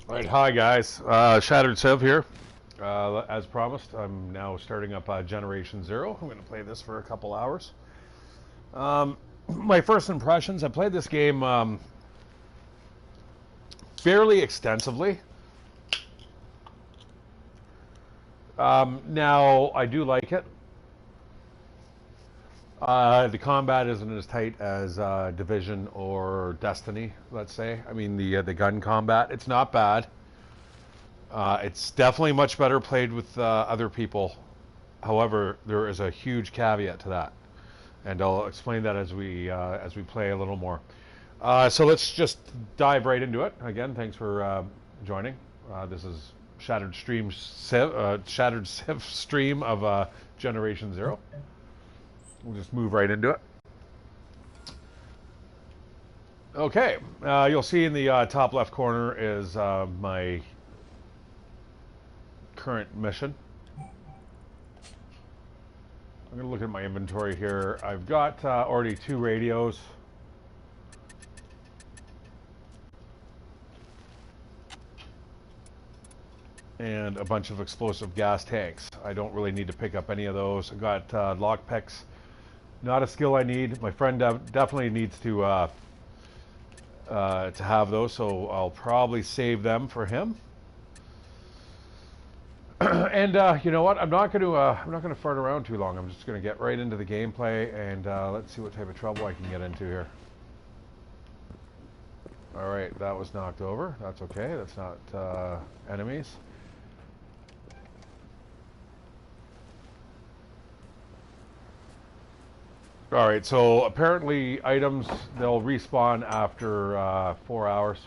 Right, hi guys. ShatteredCiv here. As promised, I'm now starting up Generation Zero. I'm going to play this for a couple hours. My first impressions, I played this game fairly extensively. Now, I do like it. The combat isn't as tight as Division or Destiny, let's say. I mean, the gun combat, it's not bad. It's definitely much better played with other people. However, there is a huge caveat to that, and I'll explain that as we play a little more. So let's just dive right into it. Again, thanks for joining. This is Shattered Civ stream of Generation Zero. We'll just move right into it. Okay, you'll see in the top left corner is my current mission. I'm going to look at my inventory here. I've got already 2 radios. And a bunch of explosive gas tanks. I don't really need to pick up any of those. I've got lockpicks. Not a skill I need. My friend definitely needs to have those, so I'll probably save them for him. And you know what? I'm not going to fart around too long. I'm just going to get right into the gameplay, and let's see what type of trouble I can get into here. All right, that was knocked over. That's okay. That's not enemies. All right. So apparently, items they'll respawn after 4 hours.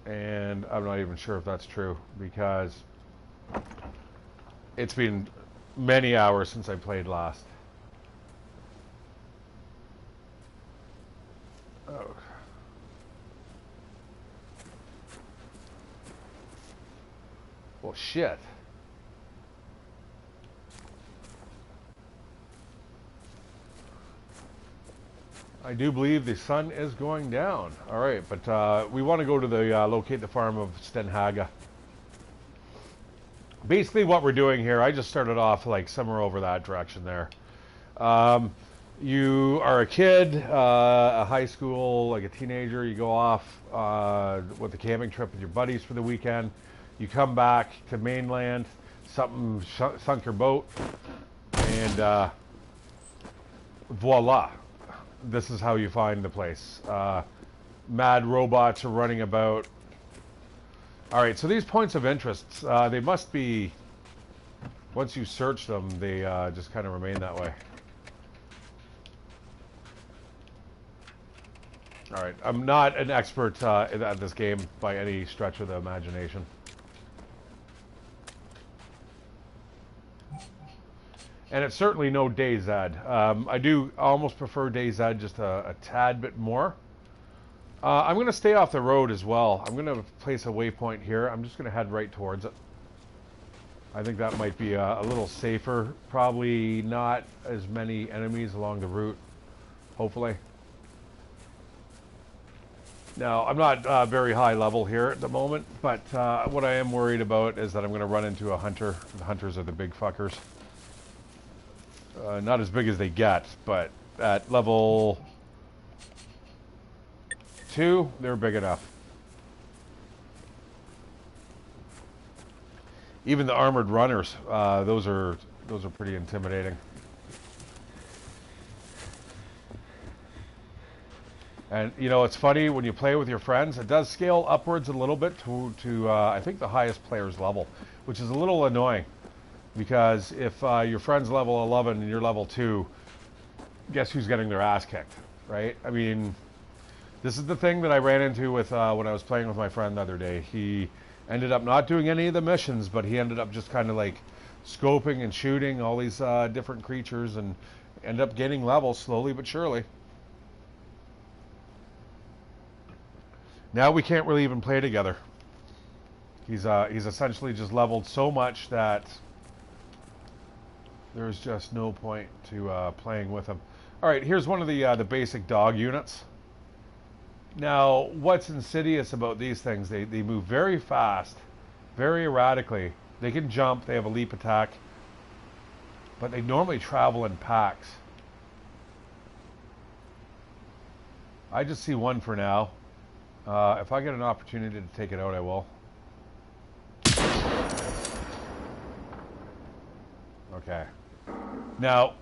And I'm not even sure if that's true because it's been many hours since I played last. Oh. Well, shit. I do believe the sun is going down. All right, but we want to go to the locate the farm of Stenhaga. Basically, what we're doing here, I just started off like somewhere over that direction there. You are a kid, a high school, like a teenager. You go off with a camping trip with your buddies for the weekend. You come back to mainland. Something sunk your boat, and voila. This is how you find the place. Mad robots are running about. All right, so these points of interest, they must be, once you search them, they just kind of remain that way. All right, I'm not an expert at this game by any stretch of the imagination. And it's certainly no DayZ. I do almost prefer DayZ just a tad bit more. I'm going to stay off the road as well. I'm going to place a waypoint here. I'm just going to head right towards it. I think that might be a little safer. Probably not as many enemies along the route, hopefully. Now, I'm not very high level here at the moment, but what I am worried about is that I'm going to run into a hunter. The hunters are the big fuckers. Not as big as they get, but at level 2, they're big enough. Even the armored runners, those are pretty intimidating. And you know, it's funny when you play with your friends. It does scale upwards a little bit to I think the highest player's level, which is a little annoying. Because if your friend's level 11 and you're level 2, guess who's getting their ass kicked, right? I mean, this is the thing that I ran into with when I was playing with my friend the other day. He ended up not doing any of the missions, but he ended up just kind of like scoping and shooting all these different creatures and ended up gaining levels slowly but surely. Now we can't really even play together. He's essentially just leveled so much that there's just no point to playing with him. All right, here's one of the basic dog units. Now, what's insidious about these things, they move very fast, very erratically. They can jump, they have a leap attack, but they normally travel in packs. I just see one for now. If I get an opportunity to take it out, I will. Okay. Now,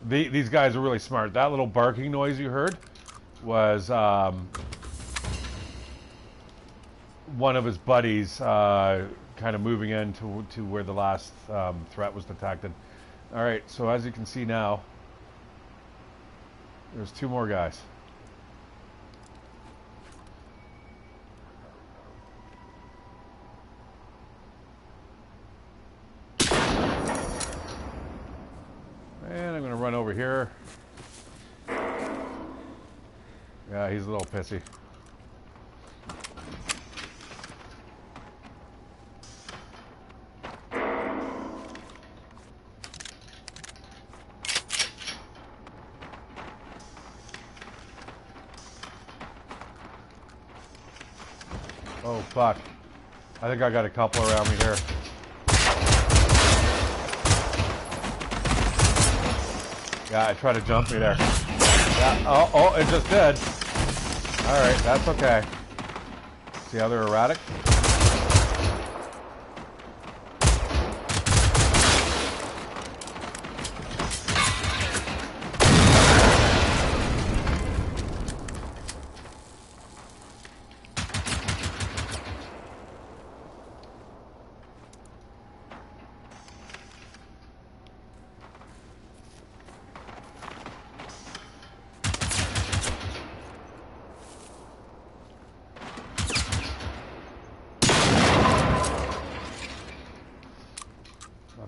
these guys are really smart. That little barking noise you heard was one of his buddies kind of moving in to where the last threat was detected. All right, so as you can see now, there's two more guys. And I'm going to run over here. Yeah, he's a little pissy. Oh, fuck. I think I got a couple around me here. Yeah, I tried to jump me there. Yeah, oh, it just did. Alright, that's okay. See how they're erratic?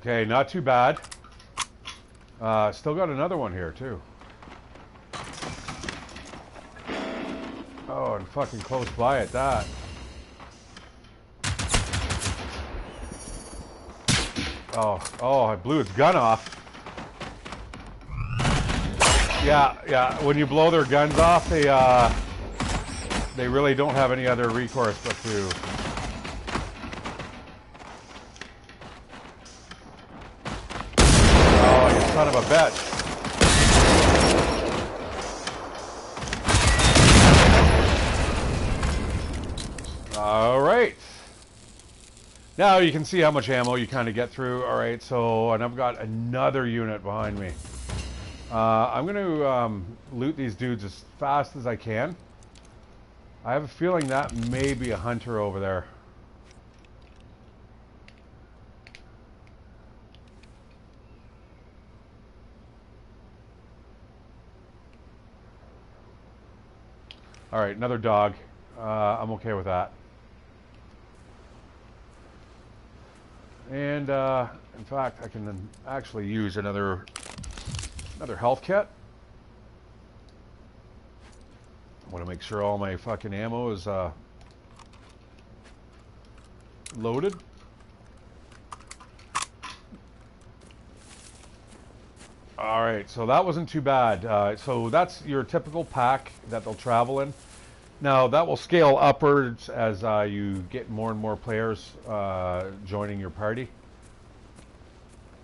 Okay, not too bad. Still got another one here, too. Oh, and fucking close by at that. Oh, I blew its gun off. Yeah, when you blow their guns off, they really don't have any other recourse but to... Son of a bitch. All right. Now you can see how much ammo you kind of get through. All right, so, and I've got another unit behind me. I'm going to loot these dudes as fast as I can. I have a feeling that may be a hunter over there. All right, another dog. I'm okay with that. And in fact, I can actually use another health kit. I want to make sure all my fucking ammo is loaded. All right, so that wasn't too bad. So that's your typical pack that they'll travel in. Now that will scale upwards as you get more and more players joining your party.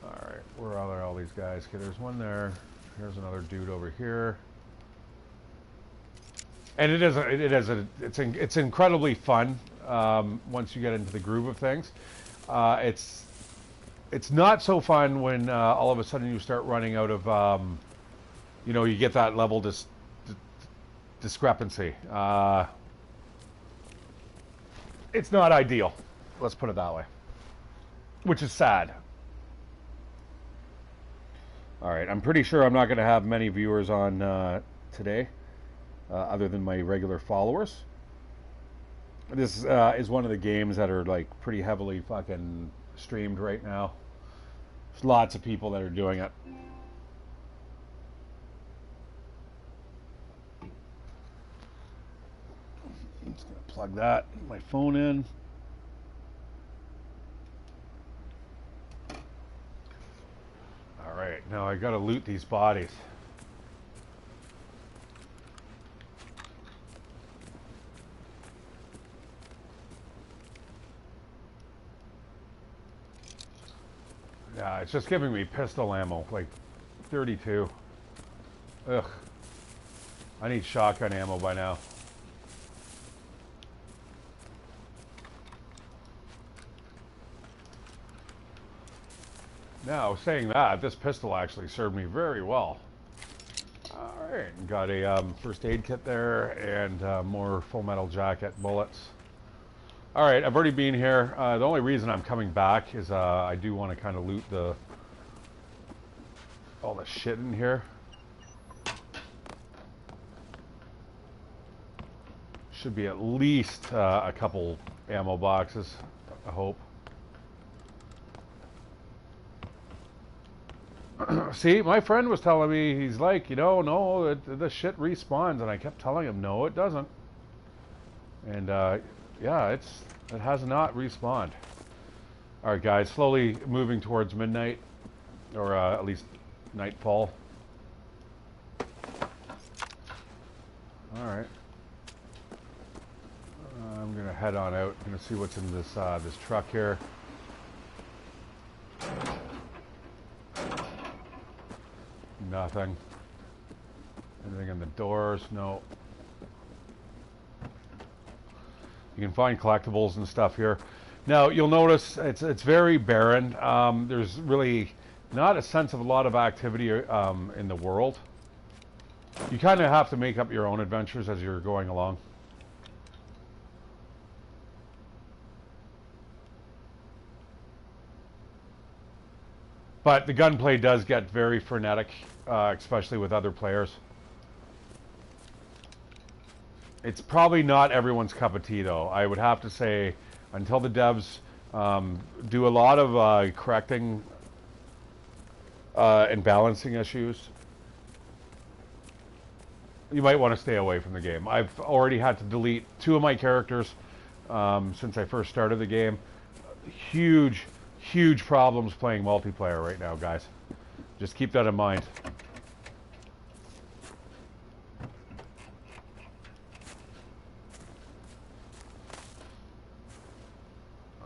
All right, where are all these guys? Okay, there's one there. Here's another dude over here. And it's incredibly fun once you get into the groove of things. It's not so fun when all of a sudden you start running out of, you get that level discrepancy. It's not ideal, let's put it that way, which is sad. All right, I'm pretty sure I'm not going to have many viewers on today, other than my regular followers. This is one of the games that are like pretty heavily fucking streamed right now. There's lots of people that are doing it. I'm just gonna plug my phone in. All right, now I gotta loot these bodies. Yeah, it's just giving me pistol ammo, like 32. Ugh. I need shotgun ammo by now. Now, saying that, this pistol actually served me very well. Alright, got a first aid kit there and more full metal jacket bullets. Alright, I've already been here. The only reason I'm coming back is I do want to kind of loot all the shit in here. Should be at least a couple ammo boxes, I hope. See, my friend was telling me, he's like, you know, no, the shit respawns, and I kept telling him, no, it doesn't. And yeah, it has not respawned. All right, guys, slowly moving towards midnight, or at least nightfall. All right, I'm gonna head on out. I'm gonna see what's in this this truck here. Nothing. Anything in the doors? No. You can find collectibles and stuff here. Now you'll notice it's very barren. There's really not a sense of a lot of activity in the world. You kind of have to make up your own adventures as you're going along. But the gunplay does get very frenetic, especially with other players. It's probably not everyone's cup of tea, though. I would have to say, until the devs do a lot of correcting and balancing issues, you might want to stay away from the game. I've already had to delete 2 of my characters since I first started the game. Huge problems playing multiplayer right now, guys. Just keep that in mind.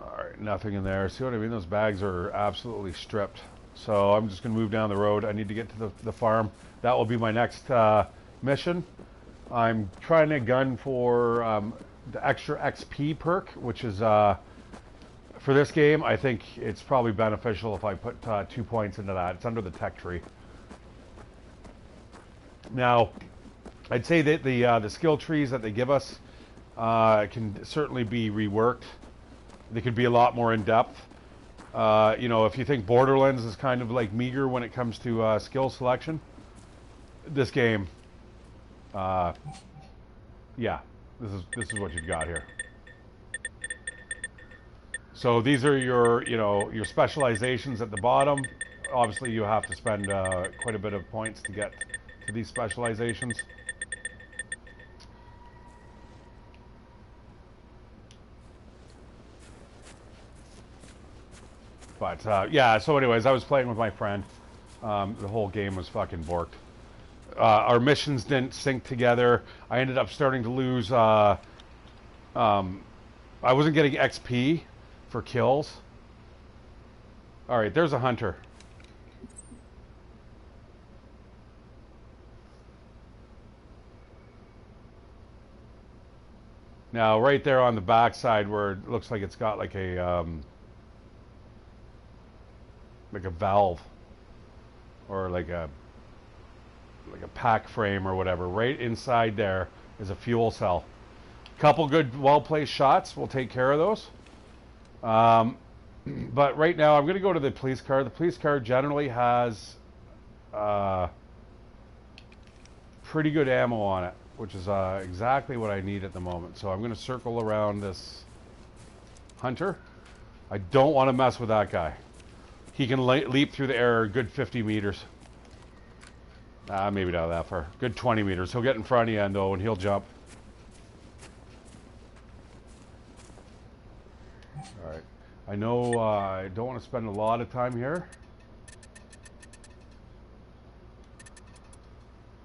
Alright, nothing in there. See what I mean? Those bags are absolutely stripped. So I'm just going to move down the road. I need to get to the farm. That will be my next mission. I'm trying to gun for the extra XP perk, which is... for this game, I think it's probably beneficial if I put 2 points into that. It's under the tech tree. Now, I'd say that the skill trees that they give us can certainly be reworked. They could be a lot more in depth. You know, if you think Borderlands is kind of like meager when it comes to skill selection, this game, yeah, this is what you've got here. So these are your, you know, your specializations at the bottom. Obviously, you have to spend quite a bit of points to get to these specializations. But yeah, so anyways, I was playing with my friend. The whole game was fucking borked. Our missions didn't sync together. I ended up starting to lose. I wasn't getting XP for kills. All right, there's a hunter. Now, right there on the back side where it looks like it's got like a valve or like a pack frame or whatever, right inside there is a fuel cell. Couple good well-placed shots will take care of those. But right now I'm going to go to the police car. The police car generally has pretty good ammo on it, which is exactly what I need at the moment. So I'm going to circle around this hunter. I don't want to mess with that guy. He can leap through the air a good 50 meters. Maybe not that far. Good 20 meters. He'll get in front of you, though, and he'll jump. All right. I know I don't want to spend a lot of time here.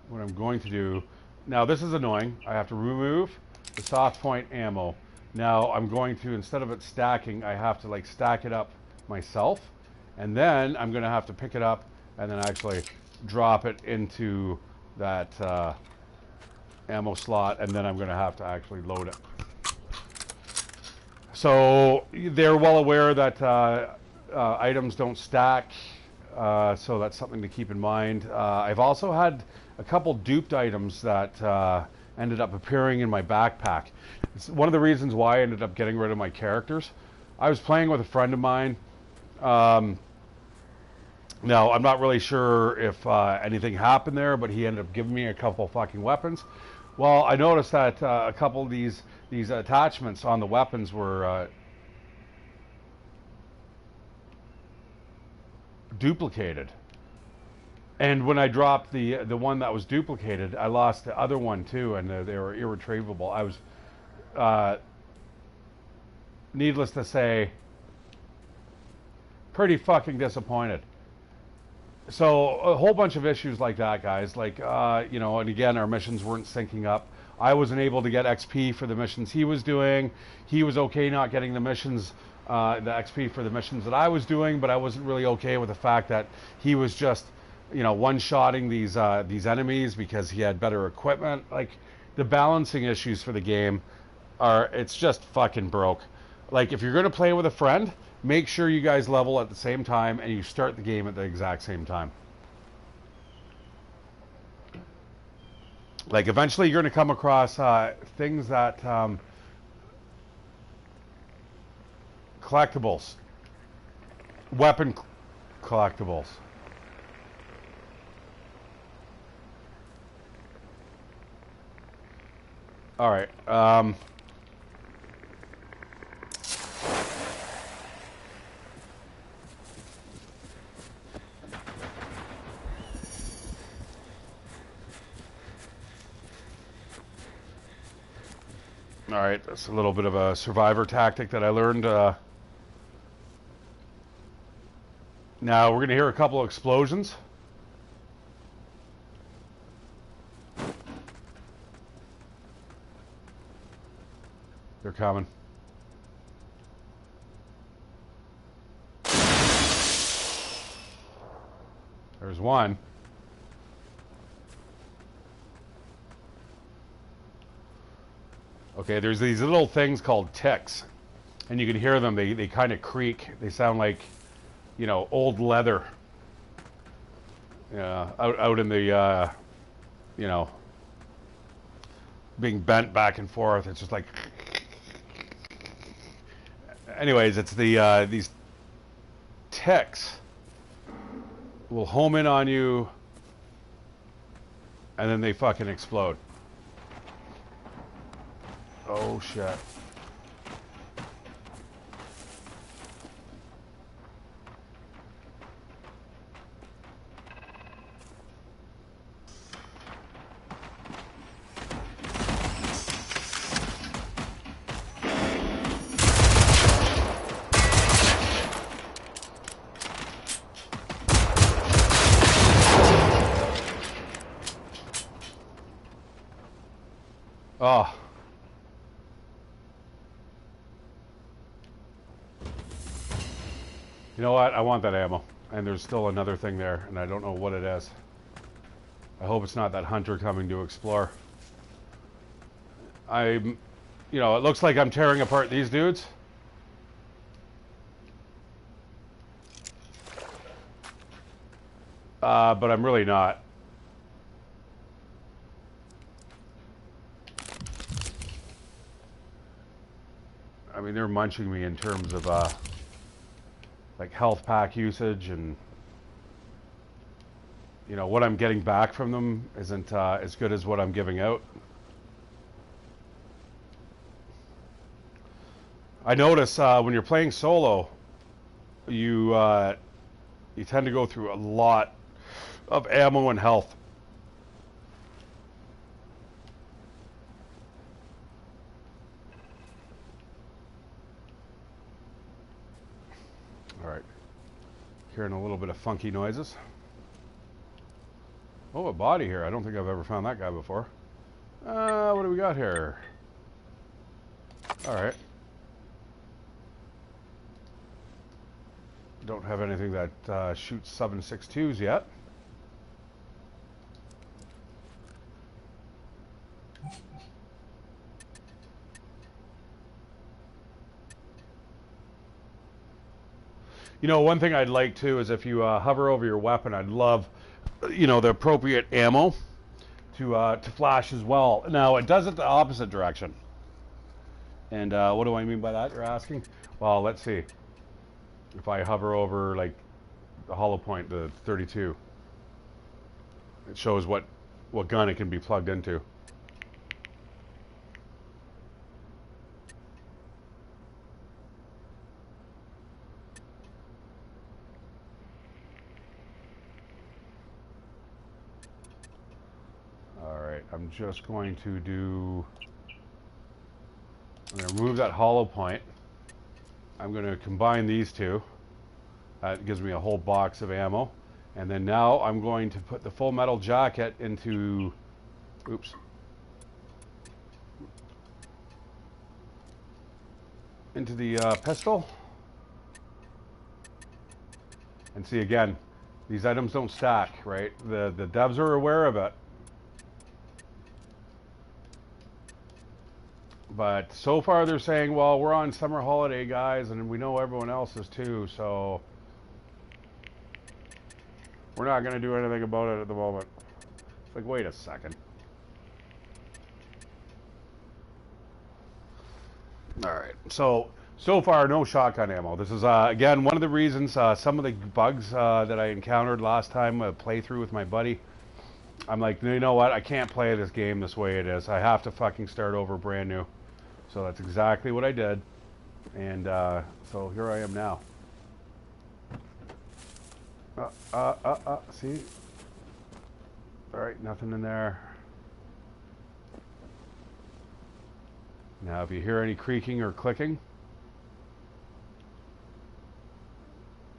What I'm going to do... Now, this is annoying. I have to remove the soft point ammo. Now, I'm going to, instead of it stacking, I have to, like, stack it up myself. And then I'm going to have to pick it up and then actually drop it into that ammo slot, and then I'm going to have to actually load it. So they're well aware that items don't stack, so that's something to keep in mind. I've also had a couple duped items that ended up appearing in my backpack. It's one of the reasons why I ended up getting rid of my characters. I was playing with a friend of mine. Now, I'm not really sure if anything happened there, but he ended up giving me a couple fucking weapons. Well, I noticed that a couple of these attachments on the weapons were duplicated. And when I dropped the one that was duplicated, I lost the other one too, and they were irretrievable. I was, needless to say, pretty fucking disappointed. So a whole bunch of issues like that, guys. Like, you know, and again, our missions weren't syncing up. I wasn't able to get XP for the missions he was doing. He was okay not getting the missions, the XP for the missions that I was doing, but I wasn't really okay with the fact that he was just, you know, one-shotting these enemies because he had better equipment. Like, the balancing issues for the game it's just fucking broke. Like, if you're going to play with a friend, make sure you guys level at the same time and you start the game at the exact same time. Like, eventually you're going to come across things that collectibles, weapon collectibles. All right. All right, that's a little bit of a survivor tactic that I learned. Now we're going to hear a couple of explosions. They're coming. There's one. Okay, there's these little things called ticks, and you can hear them. They kind of creak. They sound like, you know, old leather. Yeah, out in the, you know, being bent back and forth. It's just like. Anyways, it's these ticks will home in on you, and then they fucking explode. Oh shit. Oh. You know what? I want that ammo. And there's still another thing there, and I don't know what it is. I hope it's not that hunter coming to explore. You know, it looks like I'm tearing apart these dudes. But I'm really not. I mean, they're munching me in terms of, like health pack usage, and you know what I'm getting back from them isn't as good as what I'm giving out. I notice when you're playing solo, you tend to go through a lot of ammo and health. All right, hearing a little bit of funky noises. Oh, a body here. I don't think I've ever found that guy before. What do we got here? All right. Don't have anything that shoots 7.62s yet. You know, one thing I'd like too is if you hover over your weapon, I'd love, you know, the appropriate ammo to flash as well. Now it does it the opposite direction. And what do I mean by that? You're asking? Well, let's see. If I hover over like the hollow point, the 32, it shows what gun it can be plugged into. I'm just going to I'm going to remove that hollow point. I'm going to combine these two. That gives me a whole box of ammo. And then now I'm going to put the full metal jacket into, oops. Into the pistol. And see again, these items don't stack, right? The devs are aware of it. But so far they're saying, well, we're on summer holiday, guys, and we know everyone else is too, so we're not going to do anything about it at the moment. It's like, wait a second. All right, so far no shotgun ammo. This is, again, one of the reasons, some of the bugs that I encountered last time, a playthrough with my buddy, I'm like, you know what, I can't play this game this way it is. I have to fucking start over brand new. So that's exactly what I did, and so here I am now. See? All right, nothing in there. Now, if you hear any creaking or clicking,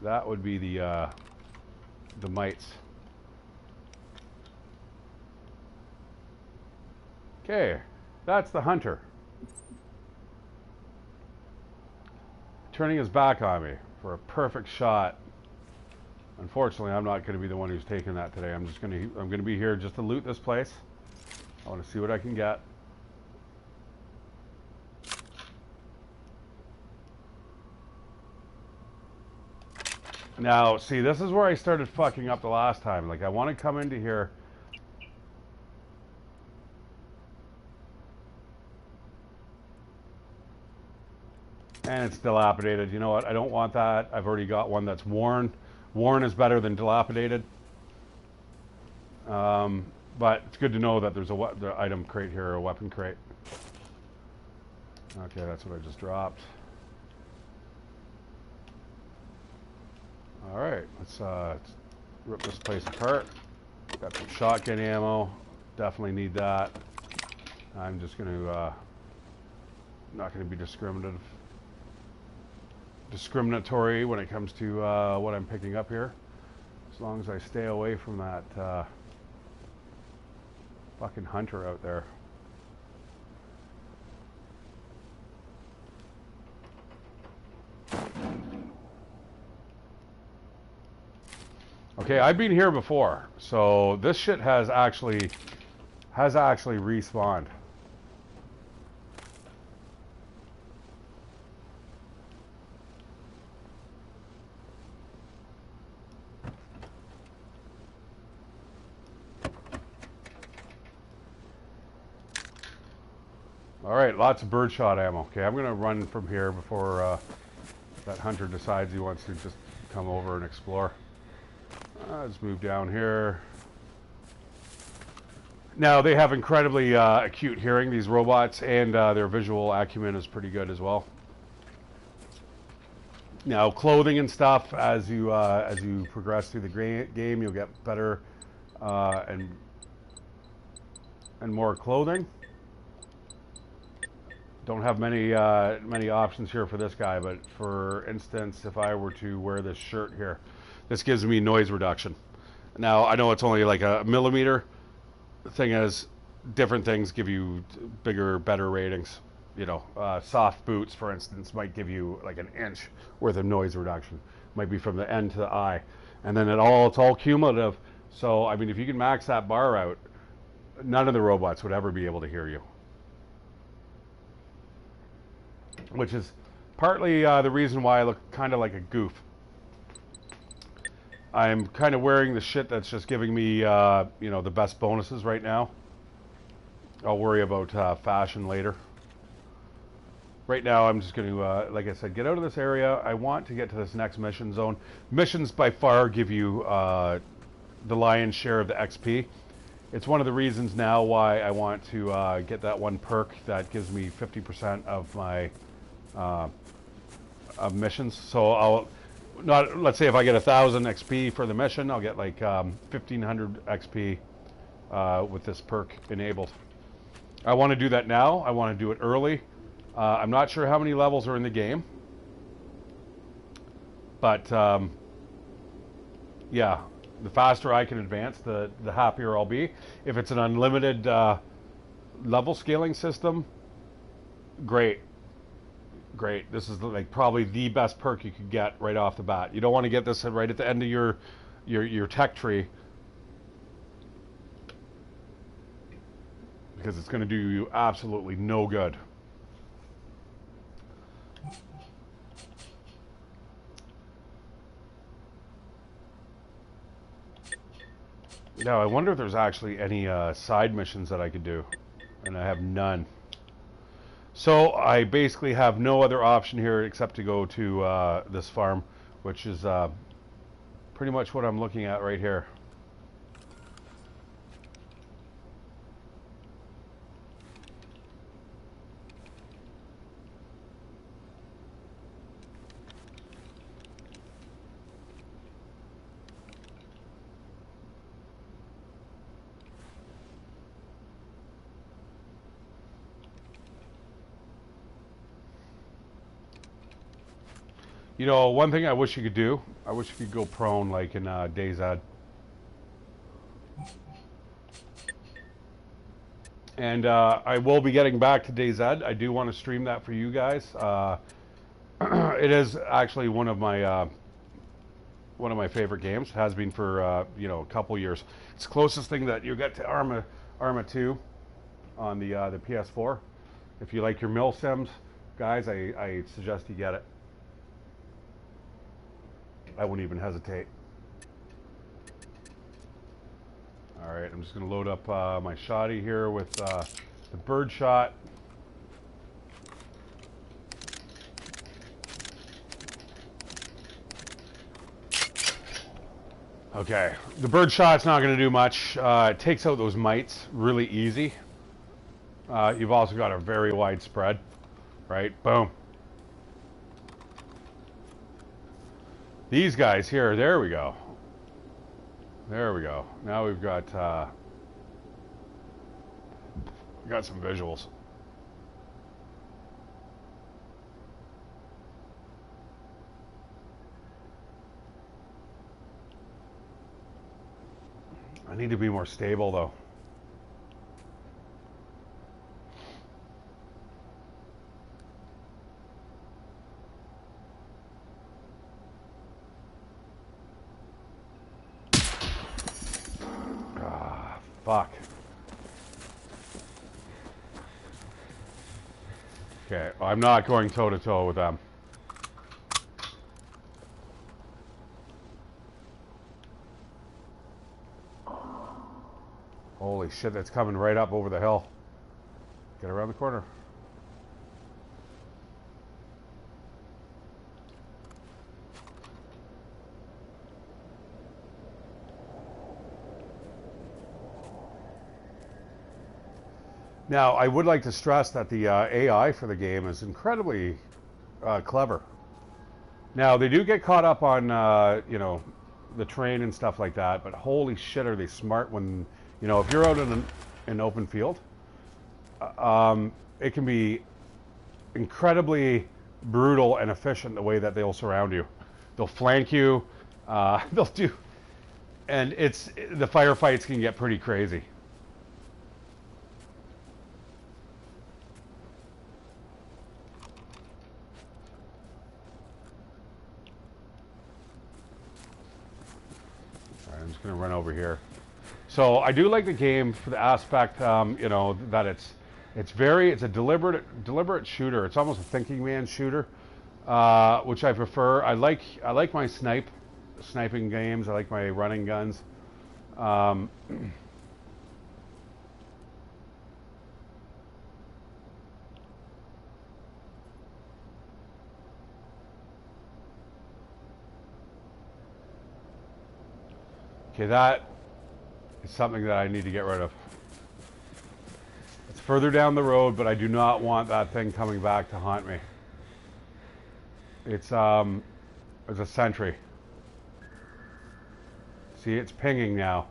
that would be the mites. Okay, that's the hunter. Turning his back on me for a perfect shot. Unfortunately, I'm not going to be the one who's taking that today. I'm going to be here just to loot this place. I want to see what I can get. Now, see, this is where I started fucking up the last time. Like, I want to come into here. And it's dilapidated. You know what? I don't want that. I've already got one that's worn. Worn is better than dilapidated. But it's good to know that there's the item crate here, a weapon crate. Okay, that's what I just dropped. All right, let's rip this place apart. Got some shotgun ammo. Definitely need that. I'm just going to not going to be discriminatory when it comes to what I'm picking up here, as long as I stay away from that fucking hunter out there. Okay, I've been here before, so this shit has actually respawned. All right, lots of birdshot ammo. Okay, I'm gonna run from here before that hunter decides he wants to just come over and explore. Let's move down here. Now, they have incredibly acute hearing, these robots, and their visual acumen is pretty good as well. Now, clothing and stuff, as you progress through the game, you'll get better and more clothing. Don't have many options here for this guy, but for instance, if I were to wear this shirt here, this gives me noise reduction. Now, I know it's only like a millimeter. The thing is, different things give you bigger, better ratings. You know, soft boots, for instance, might give you like an inch worth of noise reduction. might be from the N to the I, and then it's all cumulative. So I mean, if you can max that bar out, none of the robots would ever be able to hear you, which is partly the reason why I look kind of like a goof. I'm kind of wearing the shit that's just giving me, the best bonuses right now. I'll worry about fashion later. Right now, I'm just going to, like I said, get out of this area. I want to get to this next mission zone. Missions by far give you the lion's share of the XP. It's one of the reasons now why I want to get that one perk that gives me 50% of my missions. So let's say if I get 1,000 XP for the mission, I'll get like 1,500 XP with this perk enabled. I want to do that now. I want to do it early. I'm not sure how many levels are in the game, but yeah, the faster I can advance, the happier I'll be. If it's an unlimited level scaling system, great. Great. This is like probably the best perk you could get right off the bat. You don't want to get this right at the end of your tech tree, because it's going to do you absolutely no good. Now, I wonder if there's actually any side missions that I could do, and I have none. So I basically have no other option here except to go to this farm, which is pretty much what I'm looking at right here. You know, one thing I wish you could do, I wish you could go prone like in DayZ. And I will be getting back to DayZ. I do want to stream that for you guys. It is actually one of my favorite games. It has been for a couple years. It's the closest thing that you get to Arma 2 on the PS4. If you like your mill sims, guys, I suggest you get it. I wouldn't even hesitate. All right, I'm just going to load up my shotty here with the bird shot. Okay, the bird shot's not going to do much. It takes out those mites really easy. You've also got a very wide spread, right? Boom. These guys here, there we go. There we go. Now we've got some visuals. I need to be more stable though. Fuck. Okay, well, I'm not going toe-to-toe with them. Holy shit, that's coming right up over the hill. Get around the corner. Now, I would like to stress that the AI for the game is incredibly clever. Now, they do get caught up on, the terrain and stuff like that, but holy shit, are they smart when, if you're out in an open field, it can be incredibly brutal and efficient the way that they'll surround you. They'll flank you, and the firefights can get pretty crazy. I'm just going to run over here. So I do like the game for the aspect, you know, that it's a deliberate shooter. It's almost a thinking man shooter, which I prefer. I like my sniping games. I like my running guns. Okay, that is something that I need to get rid of. It's further down the road, but I do not want that thing coming back to haunt me. It's a sentry. See, it's pinging now.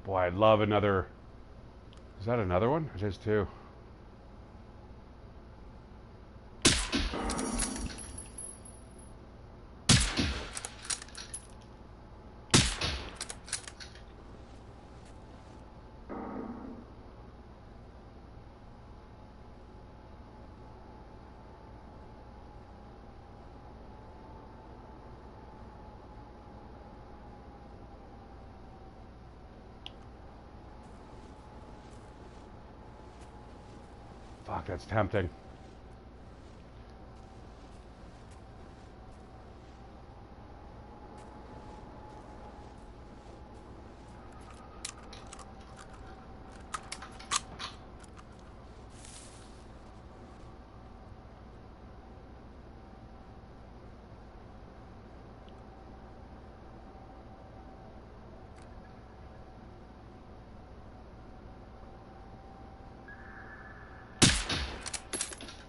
Boy, I'd love another. Is that another one? It is too. Fuck, that's tempting.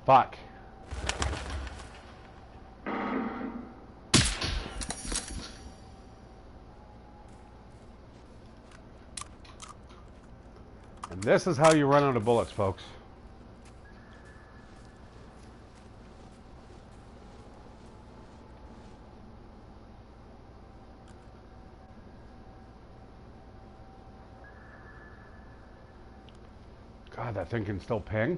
Fuck. And this is how you run out of bullets, folks. God, that thing can still ping.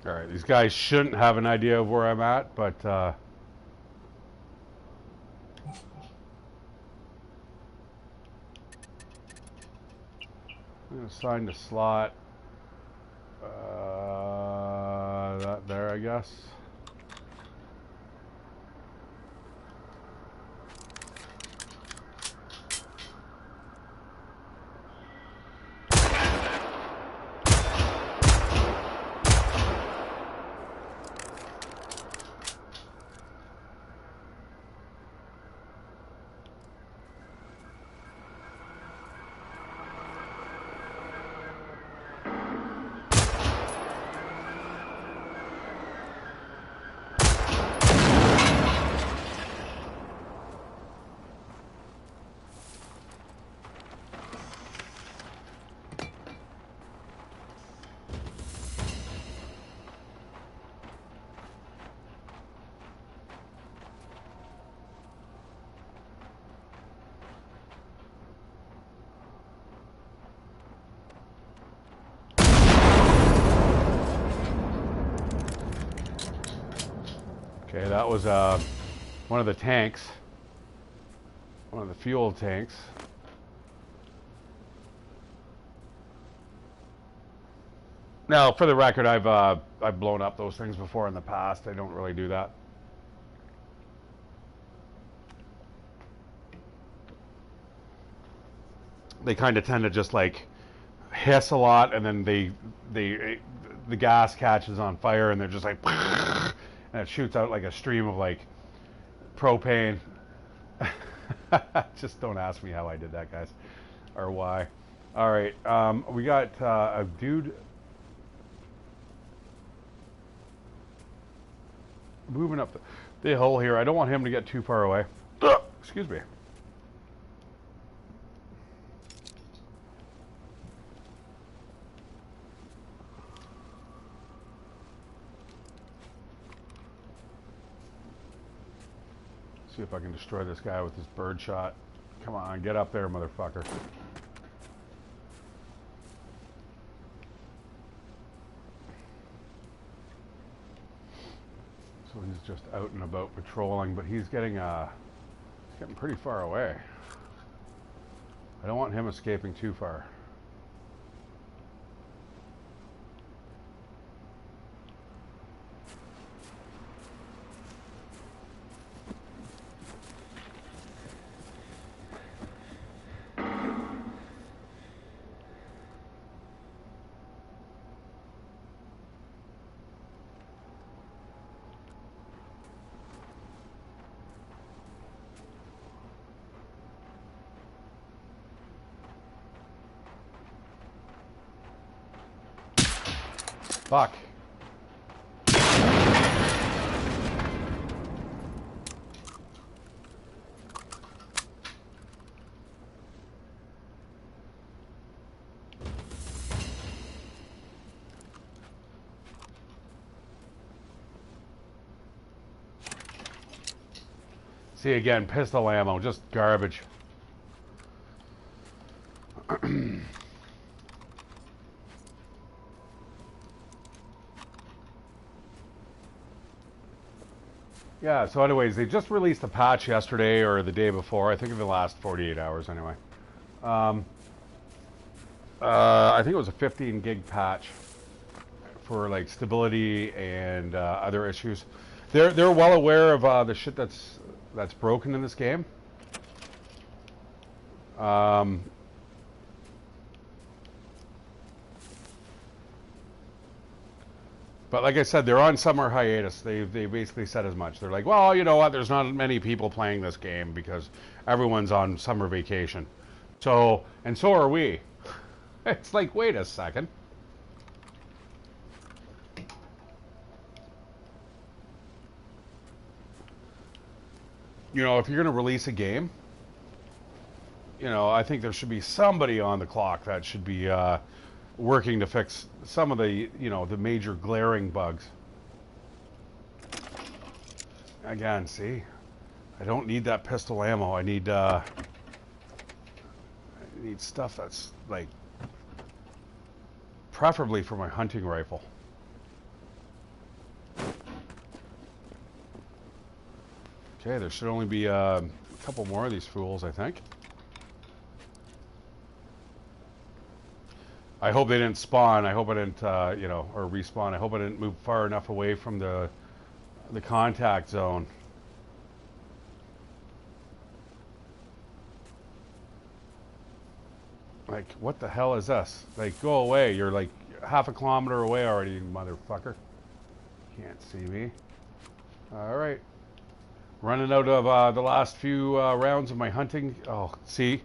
All right, these guys shouldn't have an idea of where I'm at, but I'm going to assign the slot that there, I guess. Okay, that was one of the tanks. One of the fuel tanks. Now, for the record, I've blown up those things before in the past. I don't really do that. They kind of tend to just like hiss a lot, and then the gas catches on fire, and they're just like, and it shoots out like a stream of like propane. Just don't ask me how I did that, guys, or why. All right, we got a dude moving up the hill here. I don't want him to get too far away. Excuse me. See if I can destroy this guy with this bird shot. Come on, get up there, motherfucker. So he's just out and about patrolling, but he's getting pretty far away. I don't want him escaping too far. Fuck. See again, pistol ammo, just garbage. Yeah, so anyways, they just released a patch yesterday or the day before. I think in the last 48 hours anyway. I think it was a 15 gig patch for like stability and other issues. They're well aware of the shit that's broken in this game. But like I said, they're on summer hiatus. They basically said as much. They're like, well, you know what? There's not many people playing this game because everyone's on summer vacation. So are we. It's like, wait a second. You know, if you're going to release a game, you know, I think there should be somebody on the clock that should be working to fix some of the, you know, the major glaring bugs. Again, see, I don't need that pistol ammo. I need stuff that's like preferably for my hunting rifle. Okay, there should only be a couple more of these fools, I think. I hope they didn't spawn. I hope I didn't, you know, or respawn. I hope I didn't move far enough away from the contact zone. Like, what the hell is this? Like, go away. You're like half a kilometer away already, you motherfucker. Can't see me. All right. Running out of the last few rounds of my hunting. Oh, see?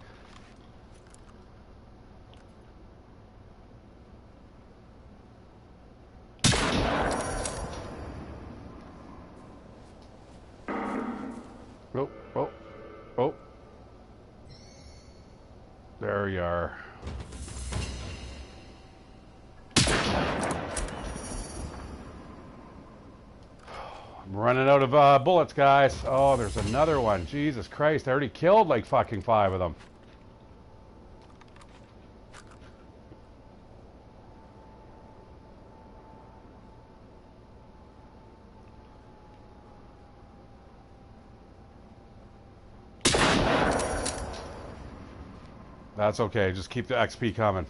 Oh, oh, oh. There you are. I'm running out of bullets, guys. Oh, there's another one. Jesus Christ, I already killed like fucking 5 of them. That's okay. Just keep the XP coming.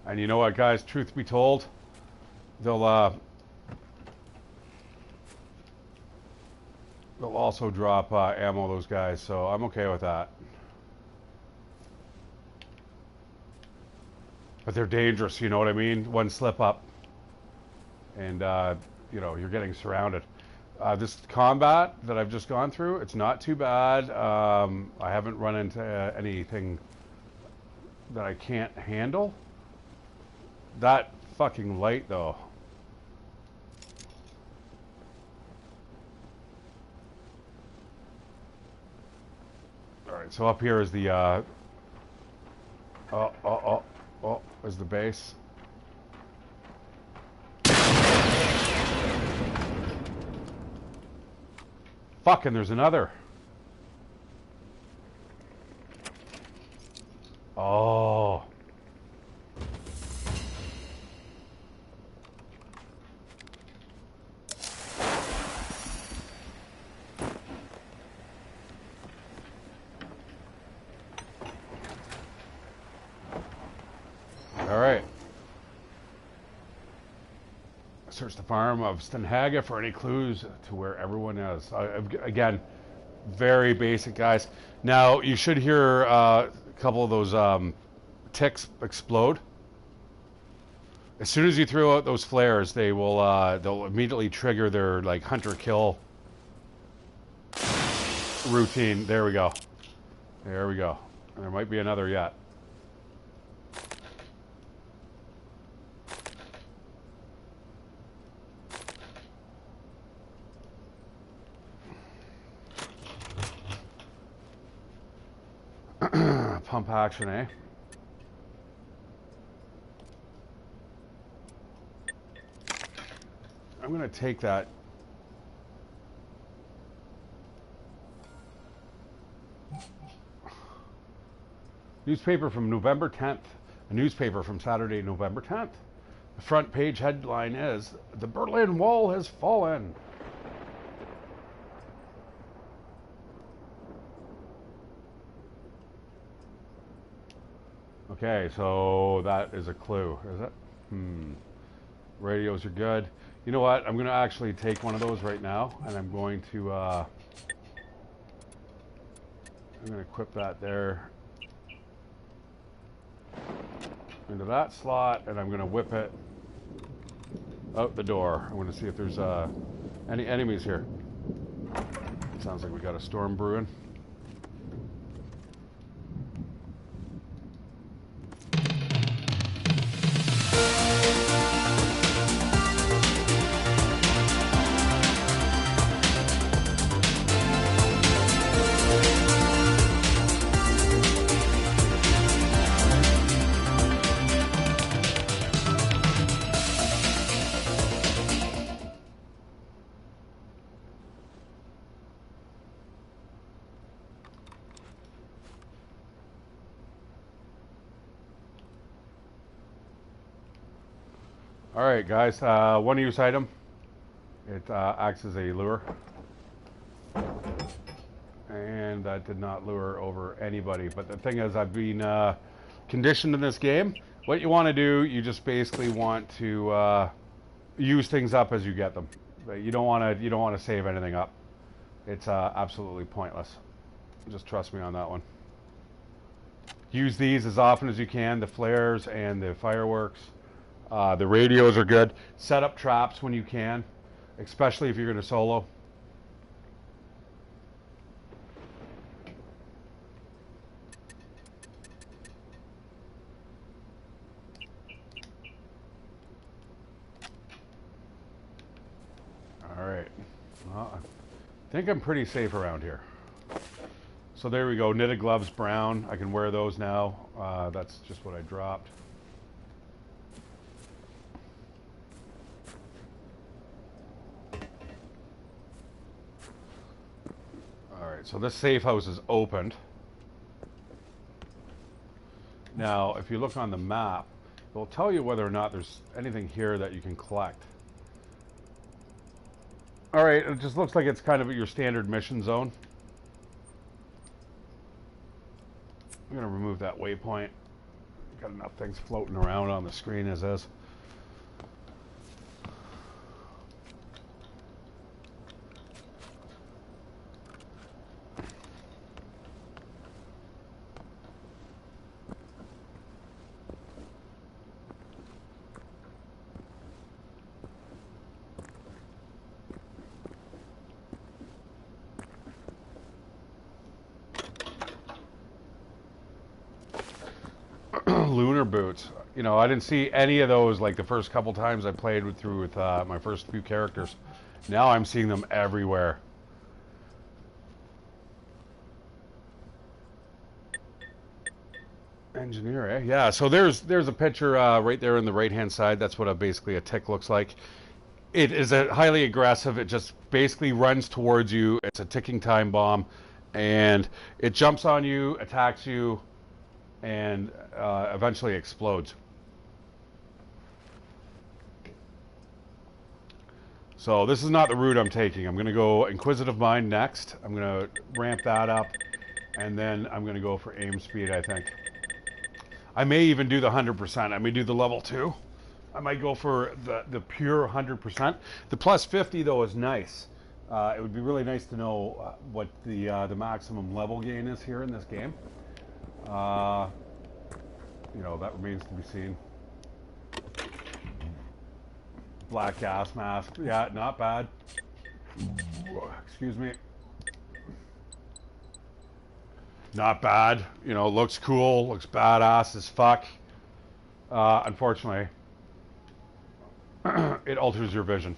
And you know what, guys? Truth be told, they'll also drop ammo, those guys. So I'm okay with that. But they're dangerous. You know what I mean? One slip up, and you know, you're getting surrounded. This combat that I've just gone through, it's not too bad. I haven't run into anything that I can't handle. That fucking light, though. Alright, so up here is the, is the base. Fuck, and there's another. Oh. All right. Search the farm of Stenhaga for any clues to where everyone is. Again, very basic, guys. Now, you should hear a couple of those ticks explode. As soon as you throw out those flares, they will they'll immediately trigger their like hunter-kill routine. There we go. There we go. There might be another yet. Pump action, eh? I'm going to take that. Newspaper from November 10th. A newspaper from Saturday, November 10th. The front page headline is, "The Berlin Wall has fallen." Okay, so that is a clue, is it? Radios are good. You know what? I'm going to actually take one of those right now, and I'm going to equip that there into that slot, and I'm going to whip it out the door. I'm going to see if there's any enemies here. Sounds like we got a storm brewing. All right, guys. One use item. It acts as a lure, and that did not lure over anybody. But the thing is, I've been conditioned in this game. What you want to do, you just basically want to use things up as you get them. You don't want to save anything up. It's absolutely pointless. Just trust me on that one. Use these as often as you can. The flares and the fireworks. The radios are good. Set up traps when you can, especially if you're going to solo. All right. Well, I think I'm pretty safe around here. So there we go. Knitted gloves, brown. I can wear those now. That's just what I dropped. Alright, so this safe house is opened. Now, if you look on the map, It'll tell you whether or not there's anything here that you can collect. Alright, it just looks like it's kind of your standard mission zone. I'm going to remove that waypoint. Got enough things floating around on the screen as is. Lunar boots. You know, I didn't see any of those like the first couple times I played through with my first few characters. Now I'm seeing them everywhere. Engineer, eh? Yeah, so there's a picture right there on the right-hand side. That's what basically a tick looks like. It is a highly aggressive. It just basically runs towards you. It's a ticking time bomb, and it jumps on you, attacks you, and eventually explodes. So this is not the route I'm taking. I'm going to go Inquisitive Mind next. I'm going to ramp that up, and then I'm going to go for aim speed, I think. I may even do the 100%. I may do the level 2. I might go for the pure 100%. The plus 50, though, is nice. It would be really nice to know what the maximum level gain is here in this game. You know, that remains to be seen. Black gas mask. Yeah, not bad. Excuse me. Not bad. You know, looks cool. Looks badass as fuck. Unfortunately, it alters your vision.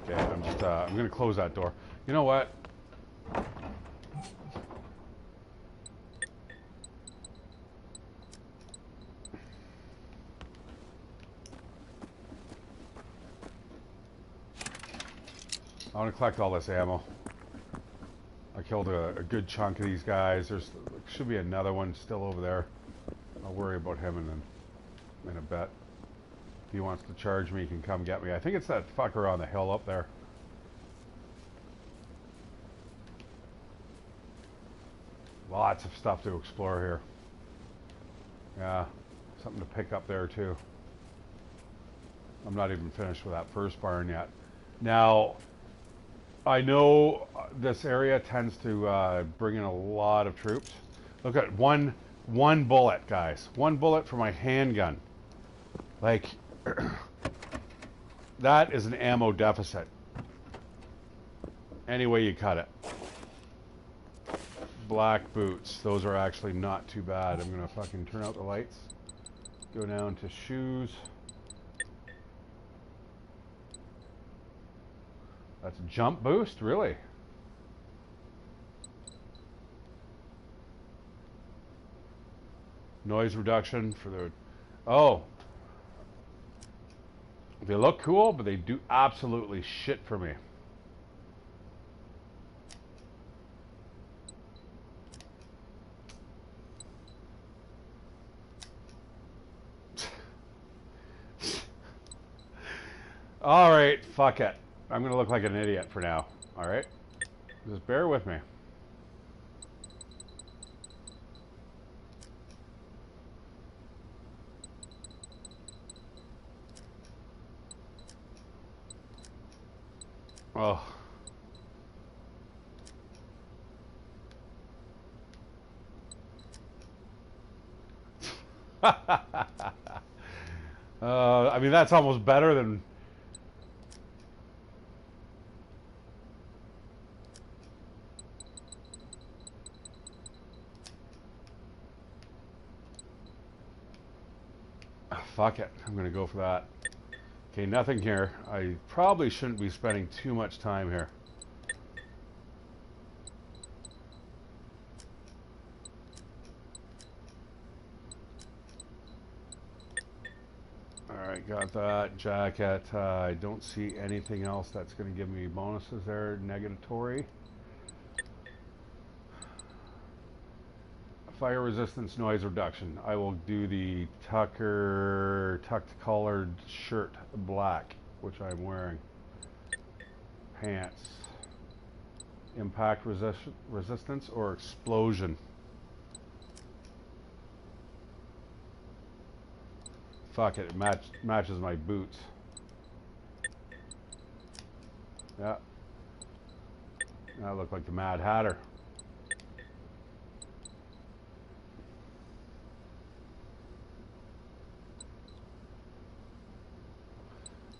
Okay, I'm going to close that door. You know what? I want to collect all this ammo. I killed a good chunk of these guys. There should be another one still over there. I'll worry about him in a bit. If he wants to charge me, he can come get me. I think it's that fucker on the hill up there. Lots of stuff to explore here. Yeah, something to pick up there too. I'm not even finished with that first barn yet. Now, I know this area tends to bring in a lot of troops. Look at one bullet, guys. One bullet for my handgun. Like, that is an ammo deficit. Any way you cut it. Black boots. Those are actually not too bad. I'm going to fucking turn out the lights. Go down to shoes. That's a jump boost, really? Noise reduction for the... Oh. They look cool, but they do absolutely shit for me. All right, fuck it. I'm going to look like an idiot for now. All right? Just bear with me. Oh. I mean, that's almost better than... Fuck it. I'm going to go for that. Okay, nothing here. I probably shouldn't be spending too much time here. Alright, got that. Jacket. I don't see anything else that's going to give me bonuses there. Negatory. Fire resistance, noise reduction. I will do the tucked collared shirt, black, which I'm wearing. Pants. Impact resistance or explosion. Fuck it, matches my boots. Yeah. I look like the Mad Hatter.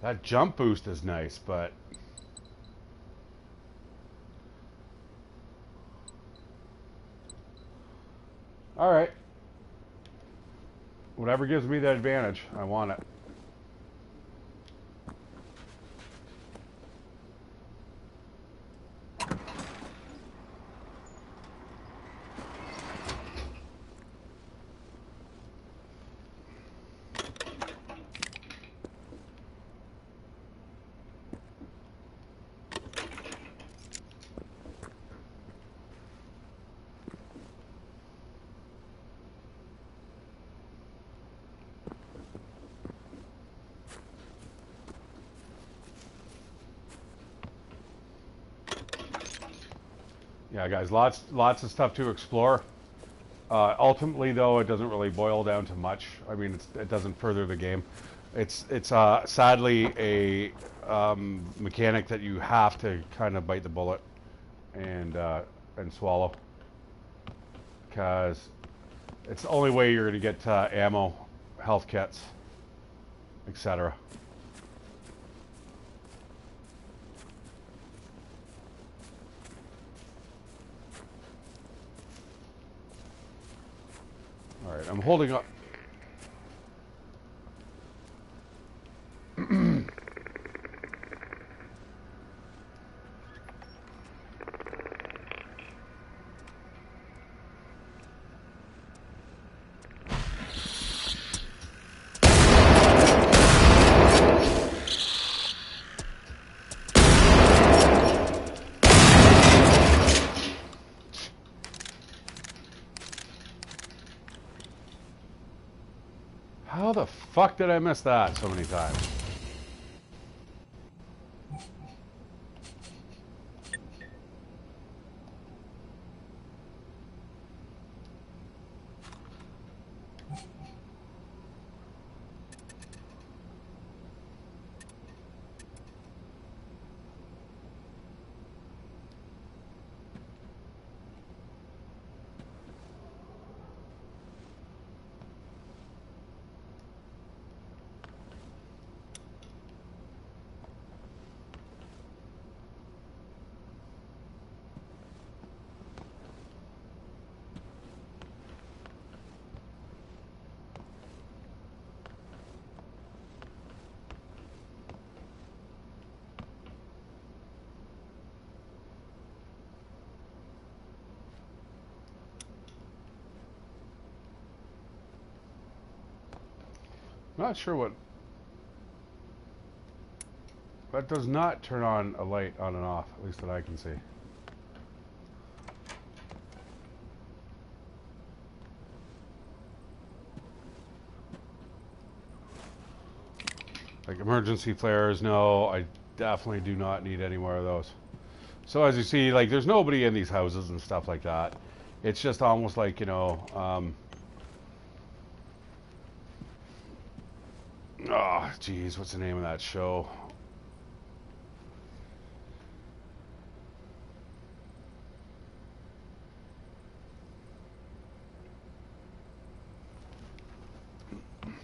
That jump boost is nice, but all right. Whatever gives me the advantage, I want it. Yeah, guys, lots of stuff to explore. Ultimately, though, it doesn't really boil down to much. I mean, it doesn't further the game. It's sadly a mechanic that you have to kind of bite the bullet and swallow, because it's the only way you're going to get ammo, health kits, etc. All right, I'm holding up. How the fuck did I miss that so many times? Not sure what. That does not turn on a light on and off, at least that I can see. Like emergency flares, no, I definitely do not need any more of those. So as you see, like there's nobody in these houses and stuff like that. It's just almost like, you know, oh, geez, what's the name of that show?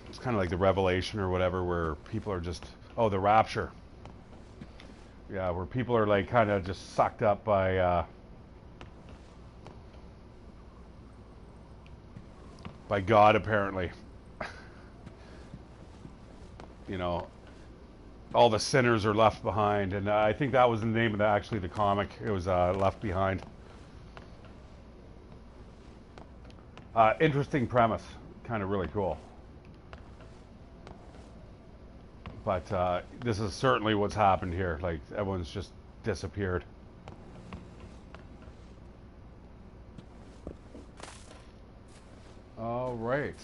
It's kind of like the Revelation or whatever, where people are just, oh, the Rapture. Yeah, where people are like kind of just sucked up by God, apparently. You know, all the sinners are left behind, and I think that was the name of the comic. It was Left Behind. Interesting premise, kind of really cool. But this is certainly what's happened here. Like everyone's just disappeared.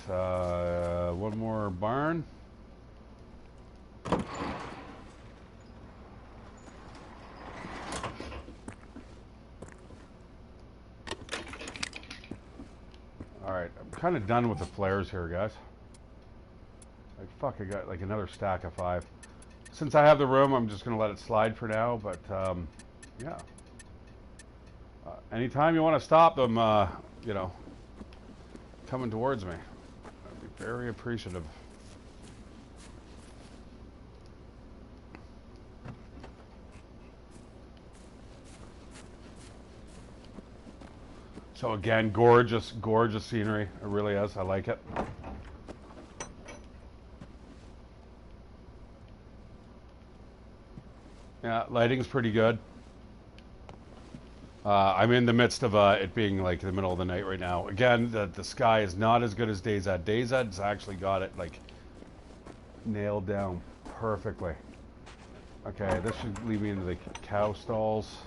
right, one more barn. Alright, I'm kind of done with the flares here, guys. Like, fuck, I got like another stack of 5. Since I have the room, I'm just going to let it slide for now, but, yeah. Anytime you want to stop them, you know, coming towards me, I'd be very appreciative. So again, gorgeous, gorgeous scenery. It really is. I like it. Yeah, lighting's pretty good. I'm in the midst of it being like the middle of the night right now. Again, the sky is not as good as DayZ. DayZ's actually got it like nailed down perfectly. Okay, this should lead me into the cow stalls.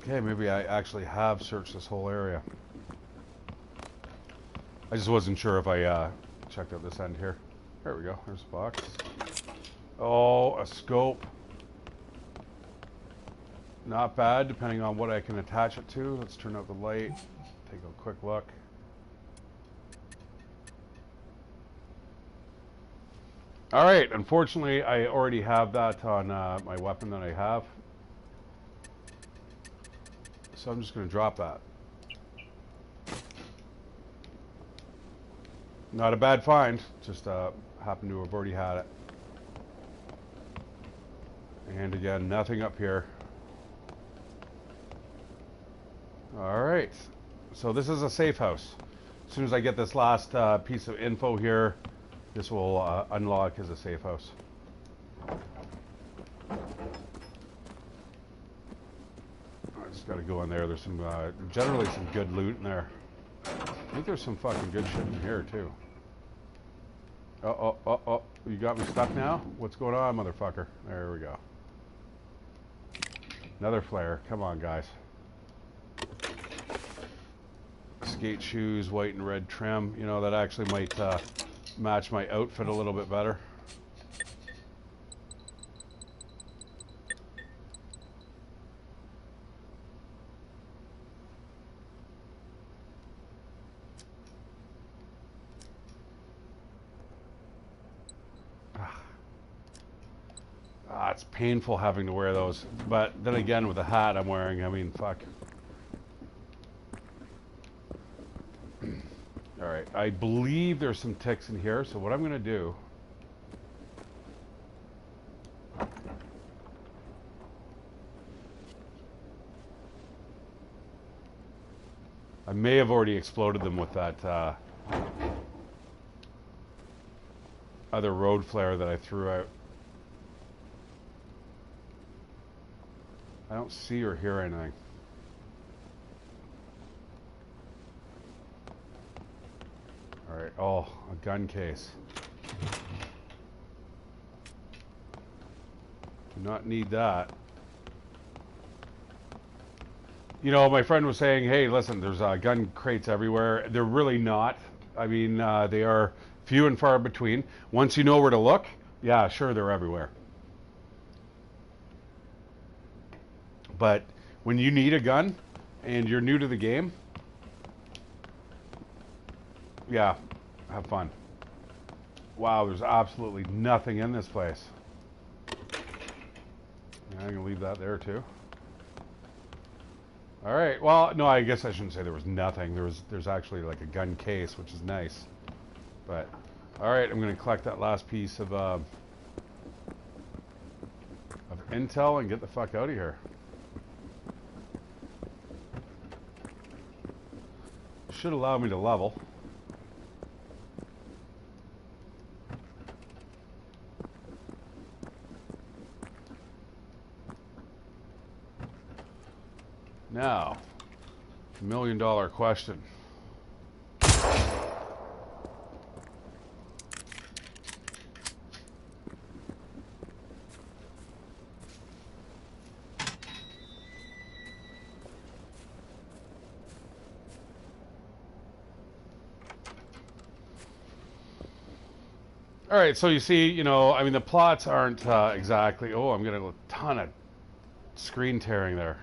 Okay, maybe I actually have searched this whole area. I just wasn't sure if I checked out this end here. There we go. There's a box. Oh, a scope. Not bad, depending on what I can attach it to. Let's turn out the light. Take a quick look. All right. Unfortunately, I already have that on my weapon that I have. So I'm just going to drop that. Not a bad find. Just happened to have already had it. And again, nothing up here. All right. So this is a safe house. As soon as I get this last piece of info here, this will unlock as a safe house. Got to go in there. There's some, generally some good loot in there. I think there's some fucking good shit in here too. Oh, you got me stuck now? What's going on, motherfucker? There we go. Another flare. Come on, guys. Skate shoes, white and red trim. You know, that actually might match my outfit a little bit better. It's painful having to wear those, but then again, with the hat I'm wearing, I mean, fuck. All right, I believe there's some ticks in here, so what I'm going to do... I may have already exploded them with that other road flare that I threw out. I don't see or hear anything. All right. Oh, a gun case. Do not need that. You know, my friend was saying, hey, listen, there's gun crates everywhere. They're really not. I mean, they are few and far between. Once you know where to look, yeah, sure, they're everywhere. But when you need a gun and you're new to the game, yeah, have fun. Wow, there's absolutely nothing in this place. Yeah, I'm gonna leave that there too. All right. Well, no, I guess I shouldn't say there was nothing. There's actually like a gun case, which is nice. But all right, I'm gonna collect that last piece of intel and get the fuck out of here. Should allow me to level. Now, $1 million question. All right, so you see, you know, I mean, the plots aren't exactly. Oh, I'm getting a ton of screen tearing there.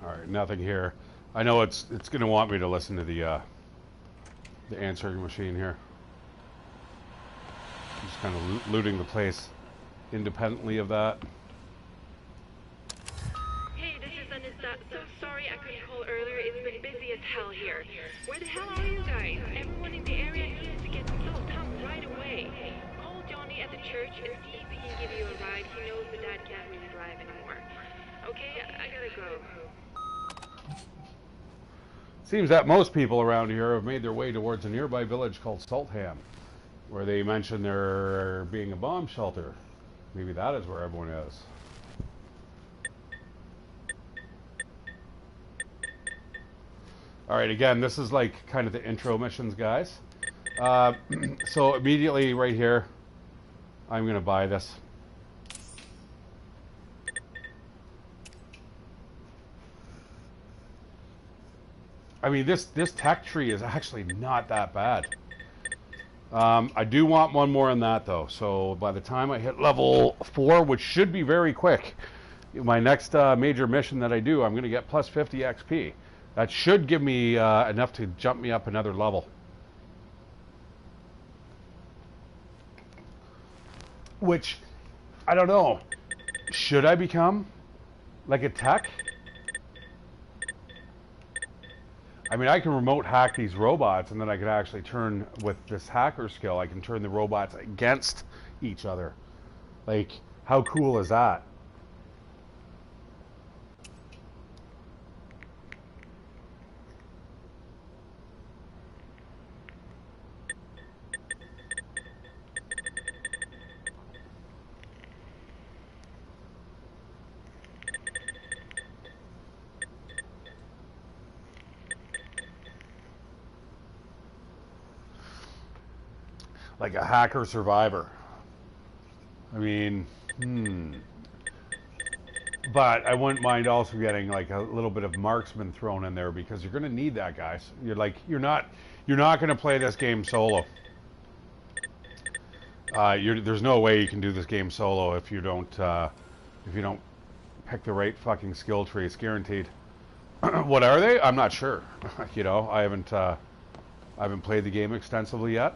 All right, nothing here. I know it's going to want me to listen to the answering machine here. Just kind of looting the place independently of that. Hey, this is Anissa. So sorry I couldn't call earlier. It's been busy as hell here. Where the hell are you guys? Everyone in the area needs to get slow. Come right away. Call Johnny at the church and see if he can give you a ride. He knows the dad can't really drive anymore. Okay, I gotta go. Seems that most people around here have made their way towards a nearby village called Saltham, where they mention there being a bomb shelter. Maybe that is where everyone is. All right, again, this is like kind of the intro missions, guys. So immediately right here, I'm going to buy this. I mean, this tech tree is actually not that bad. I do want one more on that, though. So by the time I hit level 4, which should be very quick, my next major mission that I do, I'm going to get plus 50 XP. That should give me enough to jump me up another level. Which, I don't know. Should I become like a tech? I mean, I can remote hack these robots, and then I can actually turn, with this hacker skill, I can turn the robots against each other. Like, how cool is that? Like a hacker survivor. I mean, But I wouldn't mind also getting like a little bit of marksman thrown in there, because you're going to need that, guys. You're not going to play this game solo. There's no way you can do this game solo if you don't pick the right fucking skill tree. It's guaranteed. What are they? I'm not sure. You know, I haven't played the game extensively yet.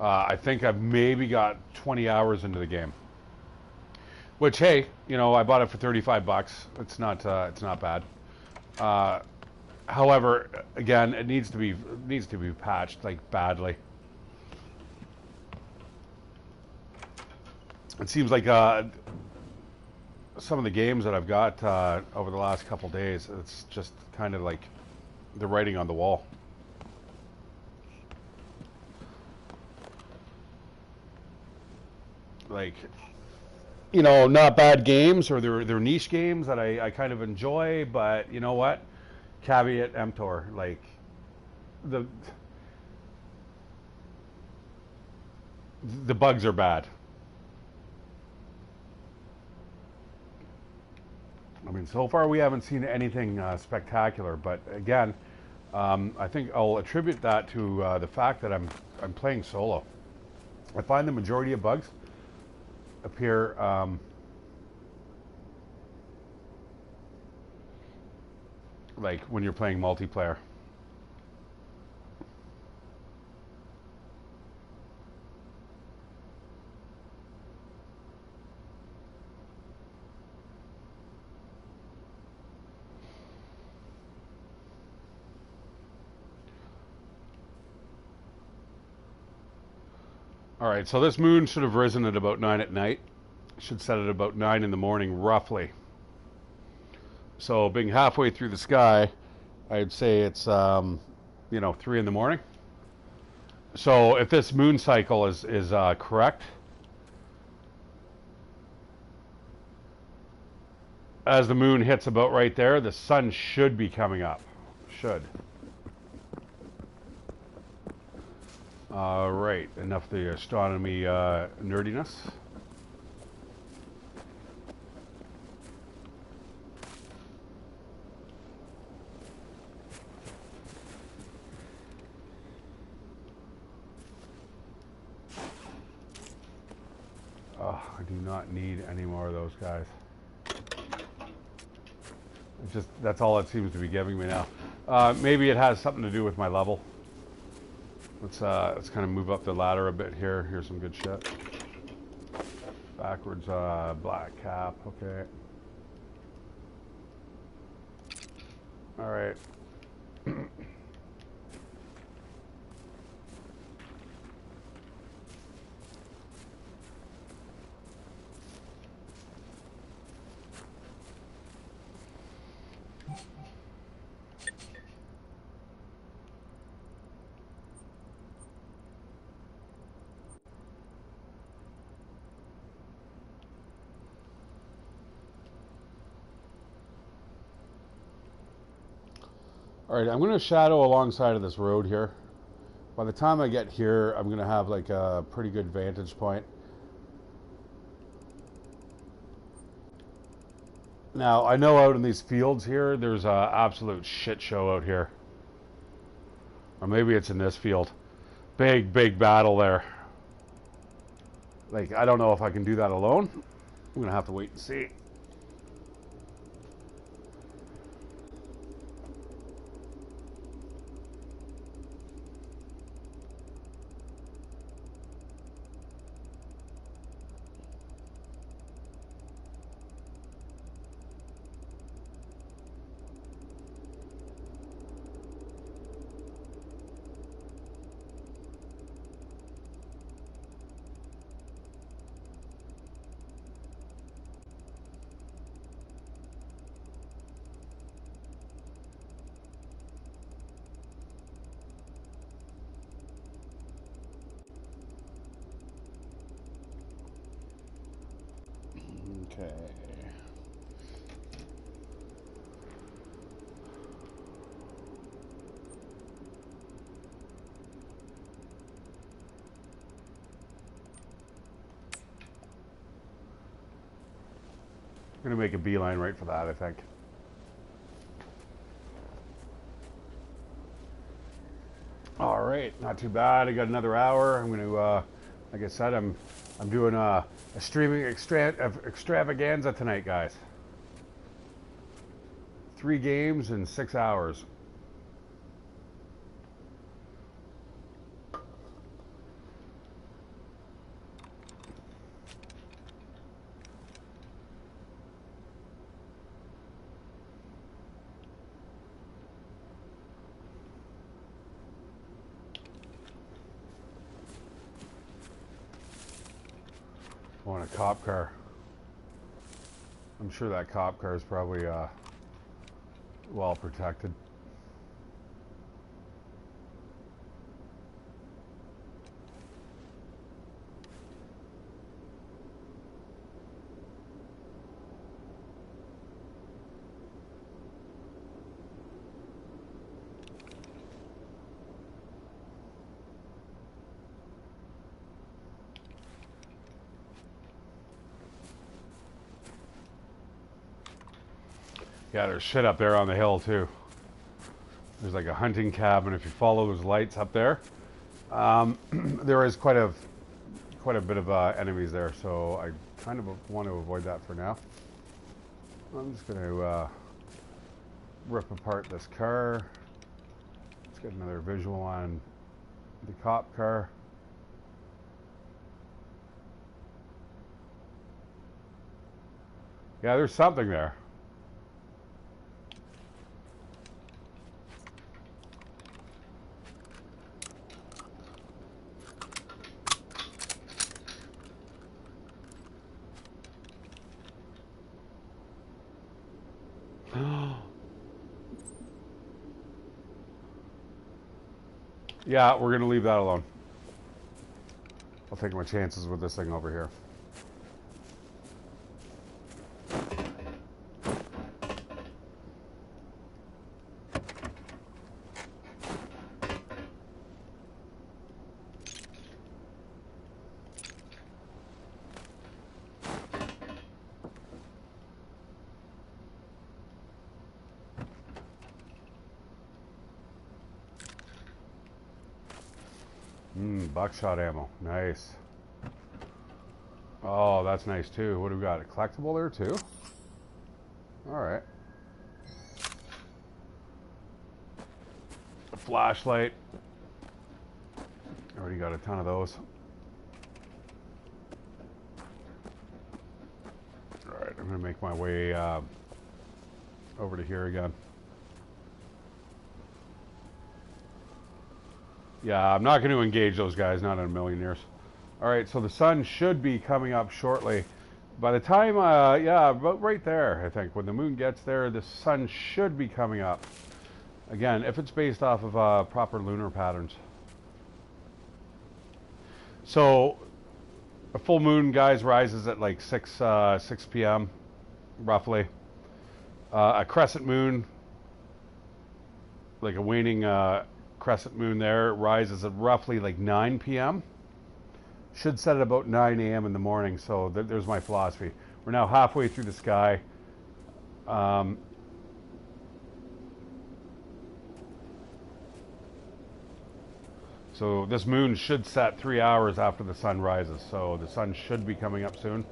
I think I've maybe got 20 hours into the game. Which, hey, you know, I bought it for 35 bucks. It's not bad. However, again, it needs to be patched like badly. It seems like some of the games that I've got over the last couple days, it's just kind of like the writing on the wall. Like, you know, not bad games, or they're niche games that I kind of enjoy, but you know what? Caveat emptor, like the bugs are bad. I mean, so far we haven't seen anything spectacular, but again, I think I'll attribute that to the fact that I'm playing solo. I find the majority of bugs appear like when you're playing multiplayer. All right, so this moon should have risen at about 9 at night. Should set at about 9 in the morning, roughly. So being halfway through the sky, I'd say it's, 3 in the morning. So if this moon cycle is correct, as the moon hits about right there, the sun should be coming up. Should. All right, enough of the astronomy nerdiness. Oh, I do not need any more of those guys. It's just, that's all it seems to be giving me now. Maybe it has something to do with my level. Let's kind of move up the ladder a bit here. Here's some good shit. Backwards black cap, okay. All right. All right, I'm going to shadow alongside of this road here. By the time I get here, I'm going to have like a pretty good vantage point. Now, I know out in these fields here, there's an absolute shit show out here. Or maybe it's in this field. Big, big battle there. Like, I don't know if I can do that alone. I'm going to have to wait and see. Okay. I'm going to make a beeline right for that, I think. All right, not too bad. I got another hour. I'm going to, like I said, I'm doing a streaming extravaganza tonight, guys. 3 games in 6 hours. I want a cop car. I'm sure that cop car is probably well protected. Yeah, there's shit up there on the hill too. There's like a hunting cabin. If you follow those lights up there, there is quite a bit of enemies there. So I kind of want to avoid that for now. I'm just going to rip apart this car. Let's get another visual on the cop car. Yeah, there's something there. Yeah, we're going to leave that alone. I'll take my chances with this thing over here. Buckshot ammo. Nice. Oh, that's nice too. What do we got? A collectible there too? Alright. A flashlight. Already got a ton of those. Alright, I'm going to make my way over to here again. Yeah, I'm not going to engage those guys, not in a million years. Alright, so the sun should be coming up shortly. By the time, yeah, about right there, I think. When the moon gets there, the sun should be coming up. Again, if it's based off of proper lunar patterns. So, a full moon, guys, rises at like 6 p.m., roughly. A crescent moon, like a waning crescent moon there, rises at roughly like 9 p.m. Should set at about 9 a.m. in the morning, so there's my philosophy. We're now halfway through the sky. So this moon should set 3 hours after the sun rises, so the sun should be coming up soon.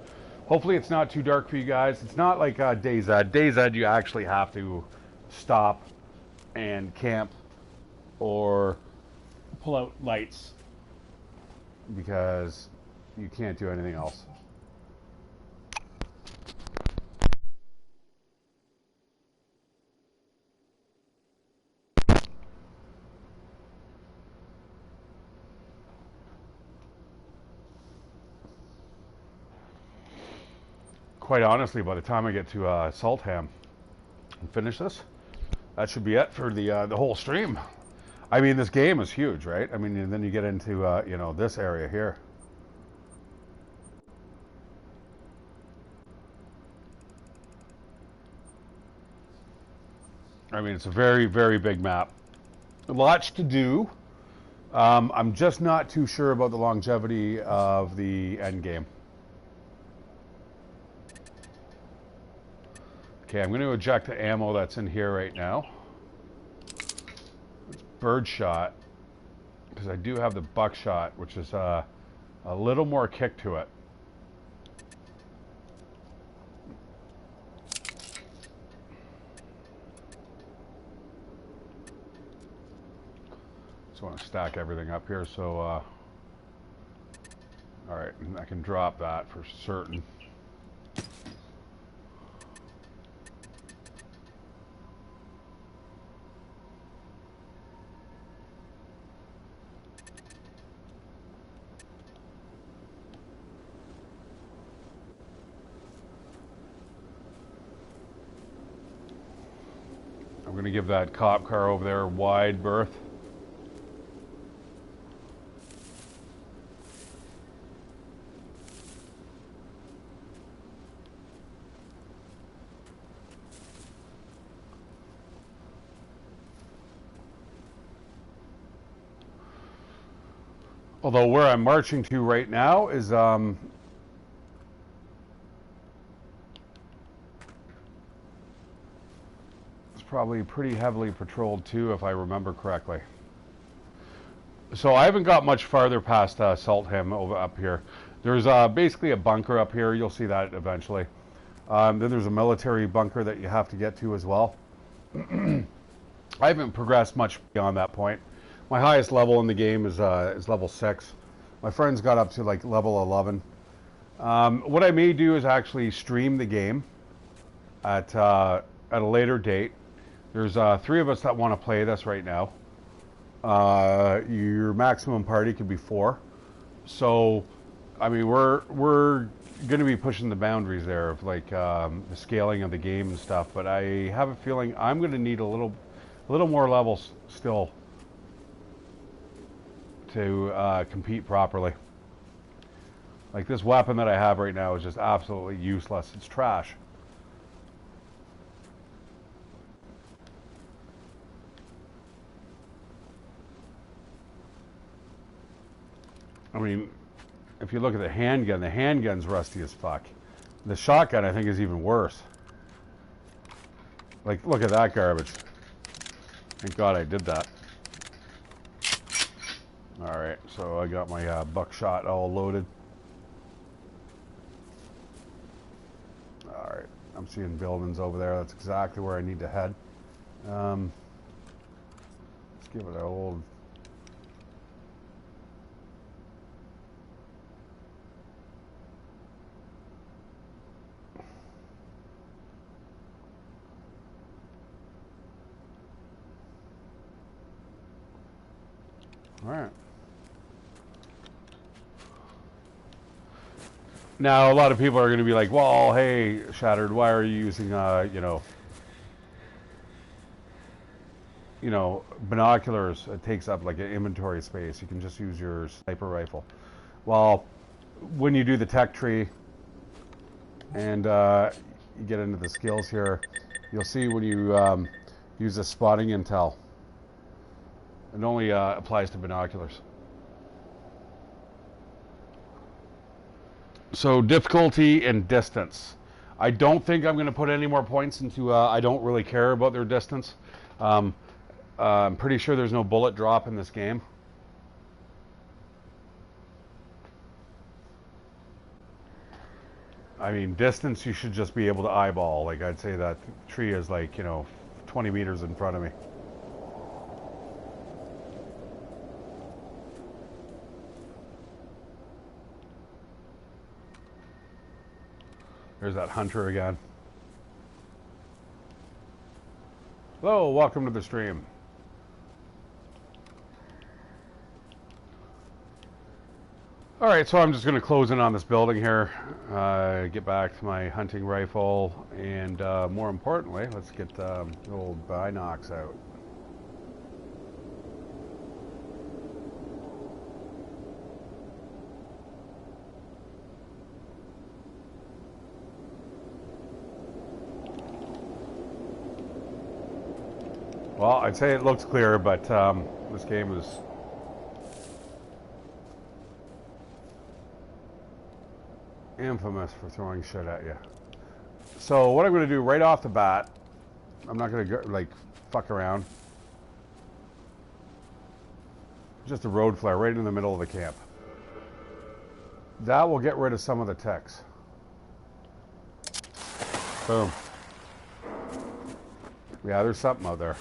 Hopefully it's not too dark for you guys. It's not like DayZ. DayZ, you actually have to stop and camp or pull out lights because you can't do anything else. Quite honestly, by the time I get to Saltham and finish this, that should be it for the whole stream. I mean, this game is huge, right? I mean, and then you get into you know, this area here. I mean, it's a very, very big map. Lots to do. I'm just not too sure about the longevity of the end game. Okay, I'm going to eject the ammo that's in here right now. It's birdshot, because I do have the buckshot, which is a little more kick to it. Just want to stack everything up here, so all right, I can drop that for certain. I'm going to give that cop car over there a wide berth. Although where I'm marching to right now is it's probably pretty heavily patrolled too, if I remember correctly. So I haven't got much farther past Saltham over up here. There's basically a bunker up here. You'll see that eventually. Then there's a military bunker that you have to get to as well. I haven't progressed much beyond that point. My highest level in the game is level 6. My friends got up to like level 11. What I may do is actually stream the game at a later date. There's 3 of us that want to play this right now. Your maximum party could be 4. So, I mean, we're going to be pushing the boundaries there of like the scaling of the game and stuff. But I have a feeling I'm going to need a little more levels still to compete properly. Like this weapon that I have right now is just absolutely useless. It's trash. I mean, if you look at the handgun's rusty as fuck. The shotgun, I think, is even worse. Like, look at that garbage. Thank God I did that. Alright, so I got my buckshot all loaded. Alright, I'm seeing buildings over there. That's exactly where I need to head. Let's give it an old... Alright. Now, a lot of people are going to be like, well, hey, Shattered, why are you using, binoculars? It takes up like an inventory space. You can just use your sniper rifle. Well, when you do the tech tree and you get into the skills here, you'll see when you use the spotting intel, it only applies to binoculars. So difficulty and distance. I don't think I'm going to put any more points into, I don't really care about their distance. I'm pretty sure there's no bullet drop in this game. I mean, distance you should just be able to eyeball. Like, I'd say that tree is like, 20 meters in front of me. There's that hunter again. Hello, welcome to the stream. All right, so I'm just going to close in on this building here, get back to my hunting rifle, and more importantly, let's get the old binocs out. Well, I'd say it looks clear, but this game is infamous for throwing shit at you. So what I'm going to do right off the bat, I'm not going to like fuck around. Just a road flare right in the middle of the camp. That will get rid of some of the techs. Boom. Yeah, there's something out there.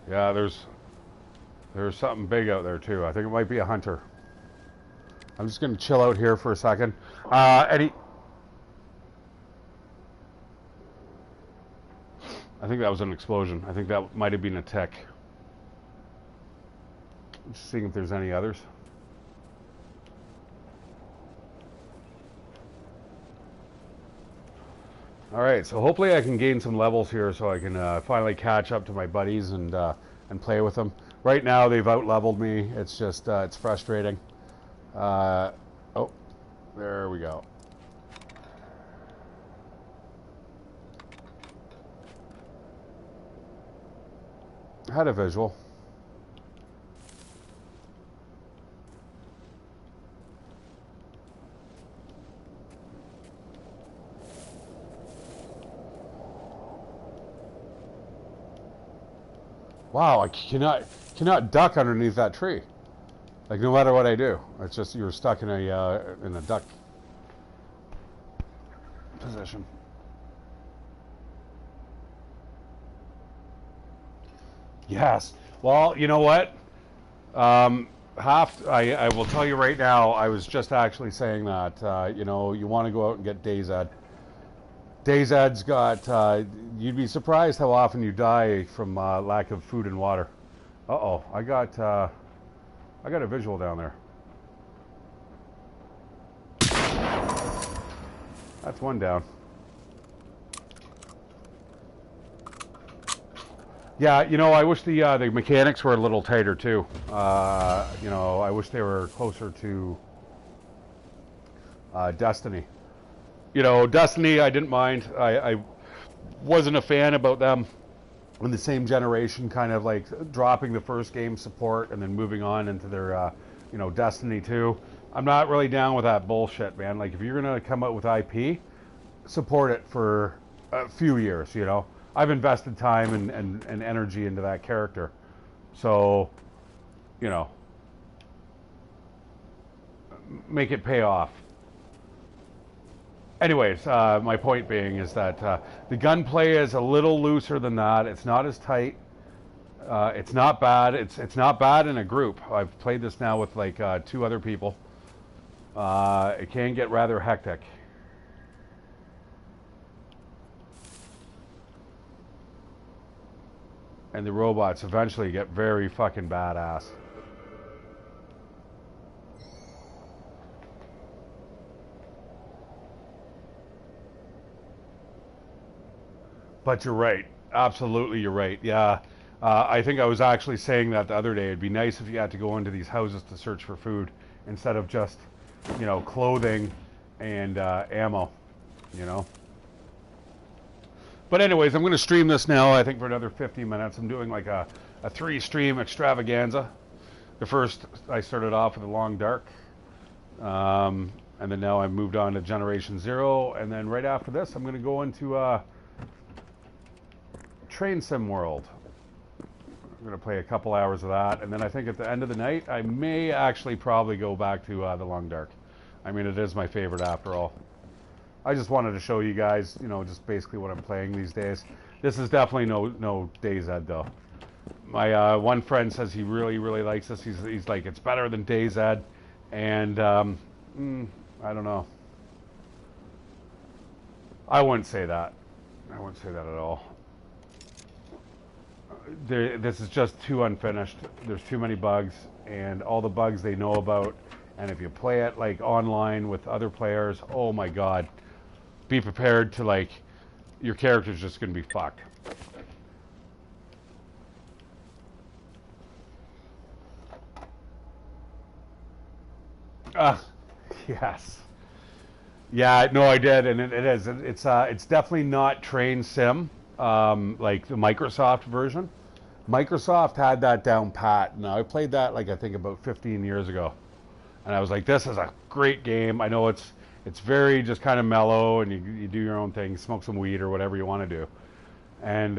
Yeah, there's something big out there too. I think it might be a hunter. I'm just going to chill out here for a second. Eddie, I think that was an explosion. I think that might have been a tech. Just seeing if there's any others. All right, so hopefully I can gain some levels here so I can finally catch up to my buddies and play with them. Right now they've out-leveled me. It's just, it's frustrating. Oh, there we go. I had a visual. Wow, I cannot duck underneath that tree. Like, no matter what I do, it's just you're stuck in a duck position. Yes. Well, you know what? I will tell you right now. I was just actually saying that you want to go out and get DayZ. DayZ's got. You'd be surprised how often you die from lack of food and water. I got I got a visual down there. That's one down. Yeah, you know, I wish the mechanics were a little tighter too. You know, I wish they were closer to Destiny. You know, Destiny, I didn't mind. I wasn't a fan about them in the same generation, kind of like dropping the first game support and then moving on into their, you know, Destiny 2. I'm not really down with that bullshit, man. Like, if you're going to come out with IP, support it for a few years, you know. I've invested time and energy into that character. So, you know, make it pay off. Anyways, my point being is that the gunplay is a little looser than that. It's not as tight. It's not bad. It's not bad in a group. I've played this now with like 2 other people. It can get rather hectic. And the robots eventually get very fucking badass. But you're right. Absolutely, you're right. Yeah. I think I was actually saying that the other day. It'd be nice if you had to go into these houses to search for food instead of just, you know, clothing and ammo, you know. But anyways, I'm going to stream this now, I think, for another 50 minutes. I'm doing like a 3-stream extravaganza. The first, I started off with a Long Dark. And then now I've moved on to Generation Zero. And then right after this, I'm going to go into Train Sim World. I'm going to play a couple hours of that. And then I think at the end of the night, I may actually probably go back to the Long Dark. I mean, it is my favorite after all. I just wanted to show you guys, you know, just basically what I'm playing these days. This is definitely no DayZ though. My one friend says he really likes this. He's like, it's better than DayZ, and I don't know. I wouldn't say that. I wouldn't say that at all. This is just too unfinished. There's too many bugs, and all the bugs they know about. And if you play it like online with other players, oh my god. Be prepared to, like, your character's just going to be fucked. Yes. Yeah, no, I did, and it is. It's definitely not train sim, like the Microsoft version. Microsoft had that down pat. Now, I played that, like, I think about 15 years ago. And I was like, this is a great game. I know it's very just kind of mellow, and you do your own thing, smoke some weed or whatever you want to do. And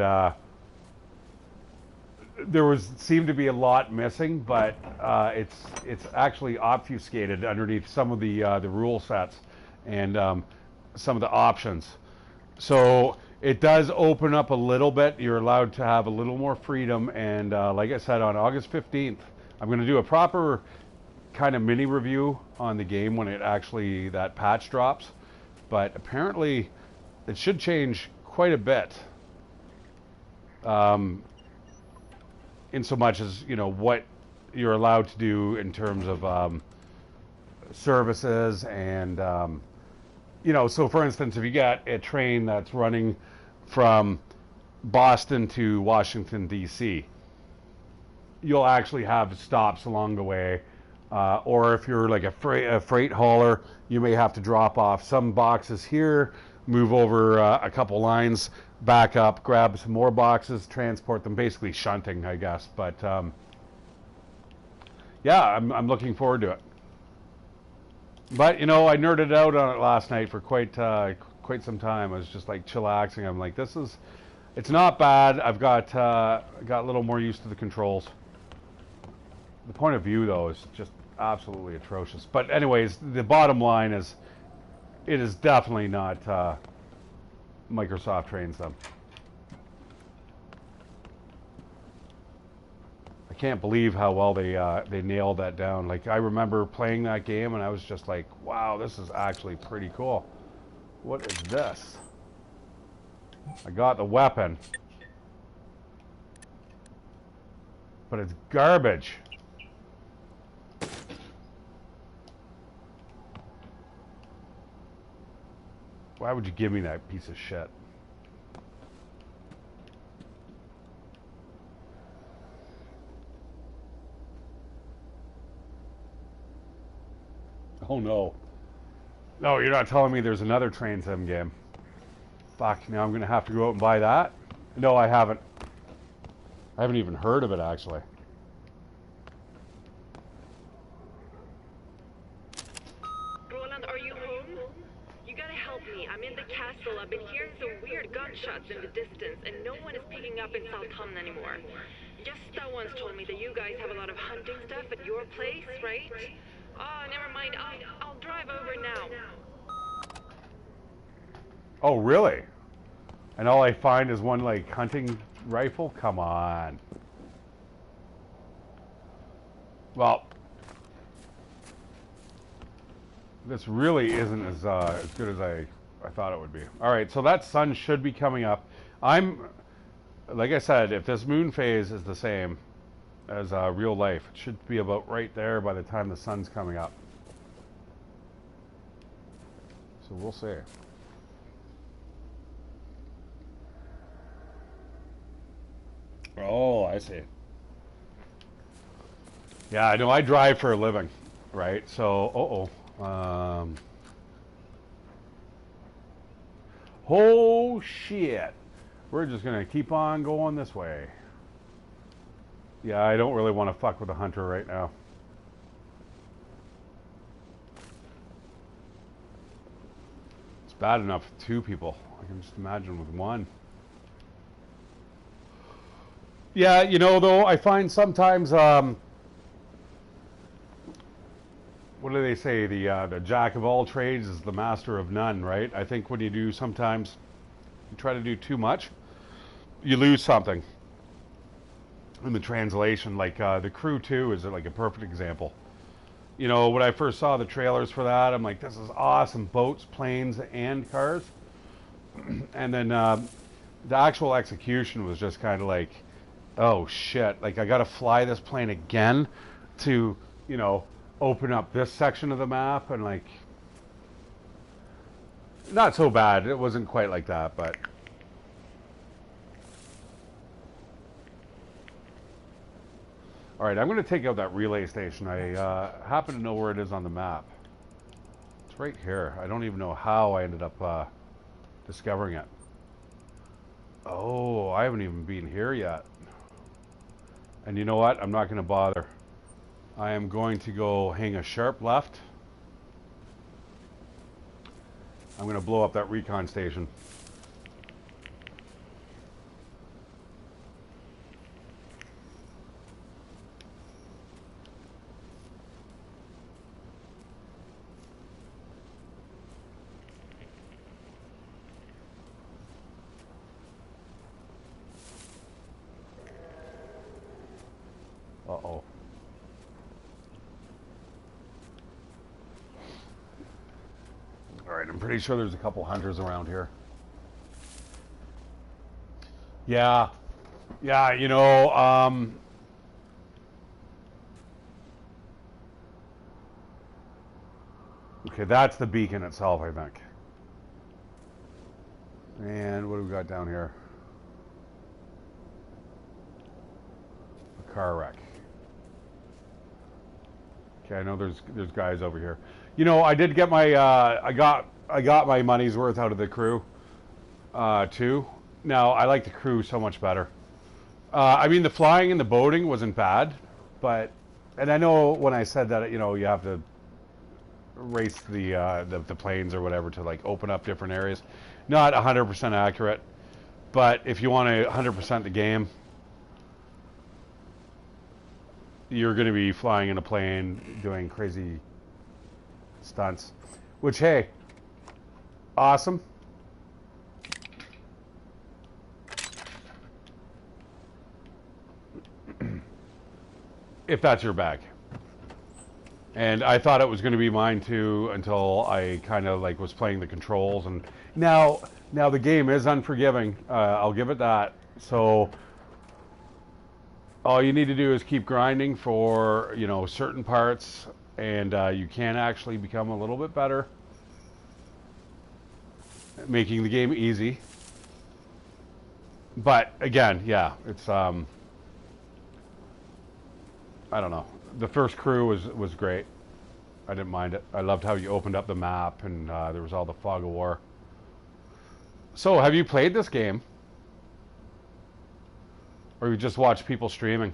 there seemed to be a lot missing, but it's actually obfuscated underneath some of the rule sets and some of the options. So it does open up a little bit. You're allowed to have a little more freedom. And like I said, on August 15th, I'm going to do a proper kind of mini review on the game when that patch drops. But apparently it should change quite a bit, in so much as, you know, what you're allowed to do in terms of services and you know, so for instance, if you got a train that's running from Boston to Washington DC, you'll actually have stops along the way. Or if you're like a freight hauler, you may have to drop off some boxes here, move over a couple lines, back up, grab some more boxes, transport them, basically shunting, I guess. But yeah, I'm looking forward to it. But you know, I nerded out on it last night for quite some time. I was just like chillaxing. I'm like, it's not bad. I've got a little more used to the controls. The point of view though is just absolutely atrocious. But anyways, the bottom line is, it is definitely not Microsoft trains them. I can't believe how well they nailed that down. Like, I remember playing that game and I was just like, wow, this is actually pretty cool. What is this? I got the weapon, but it's garbage. Why would you give me that piece of shit? Oh no. No, you're not telling me there's another train sim game. Fuck, now I'm going to have to go out and buy that? No, I haven't. I haven't even heard of it, actually. Roland, are you home? You gotta help me. I'm in the castle. I've been hearing some weird gunshots in the distance, and no one is picking up in Southampton anymore. Jesta once told me that you guys have a lot of hunting stuff at your place, right? Oh, never mind. I'll drive over now. Oh, really? And all I find is one, like, hunting rifle? Come on. Well, this really isn't as good as I thought it would be. All right, so that sun should be coming up. Like I said, if this moon phase is the same as real life, it should be about right there by the time the sun's coming up. So we'll see. Oh, I see. Yeah, I know I drive for a living, right? So, oh shit. We're just gonna keep on going this way. Yeah, I don't really want to fuck with a hunter right now. It's bad enough with 2 people. I can just imagine with 1. Yeah, you know, though, I find sometimes, what do they say? The jack of all trades is the master of none, right? I think when you do sometimes, you try to do too much, you lose something in the translation. Like The Crew 2 is like a perfect example. You know, when I first saw the trailers for that, I'm like, this is awesome. Boats, planes, and cars. And then the actual execution was just kind of like, oh shit, like I gotta fly this plane again to, you know, open up this section of the map, and like, not so bad. It wasn't quite like that, but all right, I'm gonna take out that relay station. I happen to know where it is on the map. It's right here. I don't even know how I ended up discovering it. Oh, I haven't even been here yet. And you know what? I'm not going to bother. I am going to go hang a sharp left. I'm going to blow up that recon station. Uh-oh. Alright, I'm pretty sure there's a couple hunters around here. Yeah. Yeah, you know, okay, that's the beacon itself, I think. And what do we got down here? A car wreck. Okay, I know there's guys over here. You know, I did get my I got my money's worth out of the Crew too. Now I like the Crew so much better. I mean, the flying and the boating wasn't bad, but, and I know when I said that, you know, you have to race the planes or whatever to like open up different areas. Not 100% accurate, but if you want to 100% the game, you're going to be flying in a plane doing crazy stunts, which, hey, awesome. If that's your bag. And I thought it was going to be mine too until I kind of like was playing the controls, and now the game is unforgiving. I'll give it that. So all you need to do is keep grinding for, you know, certain parts, and you can actually become a little bit better. making the game easy. But again, yeah, it's I don't know. The first crew was great. I didn't mind it. I loved how you opened up the map and there was all the fog of war. So, have you played this game? Or you just watch people streaming?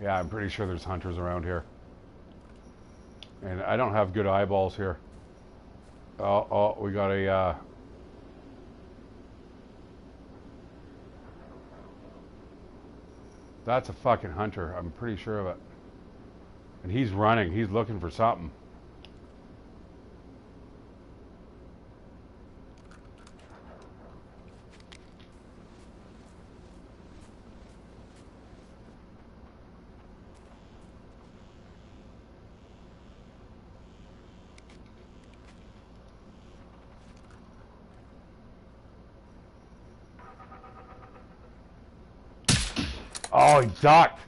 Yeah, I'm pretty sure there's hunters around here. And I don't have good eyeballs here. Oh, we got a... That's a fucking hunter. I'm pretty sure of it. And he's running. He's looking for something. Oh, he ducked.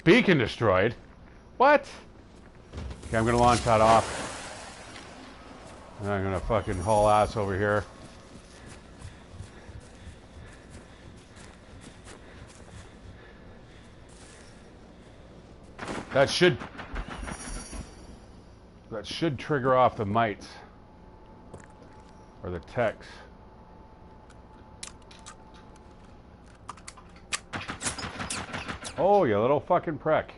Beacon destroyed? What? Okay, I'm gonna launch that off. And I'm gonna fucking haul ass over here. That should trigger off the mites. Or the techs. Oh, you little fucking prick.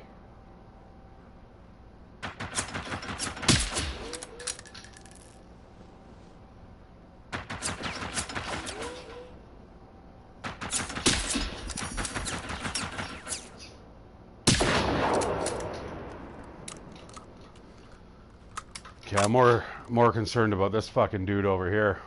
Okay, I'm more concerned about this fucking dude over here.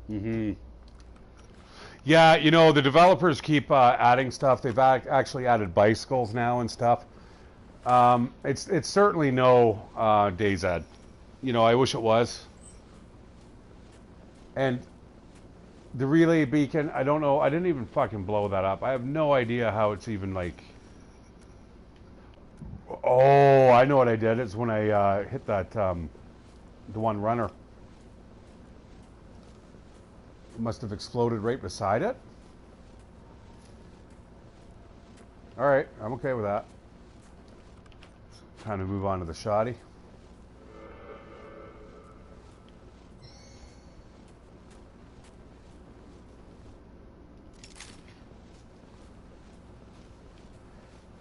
Mm-hmm. Yeah, you know, the developers keep adding stuff. They've actually added bicycles now and stuff. It's certainly no DayZ. You know, I wish it was. And the relay beacon, I don't know. I didn't even fucking blow that up. I have no idea how it's even like... Oh, I know what I did. It's when I hit that, the one runner. Must have exploded right beside it. Alright, I'm okay with that. Time to move on to the shoddy.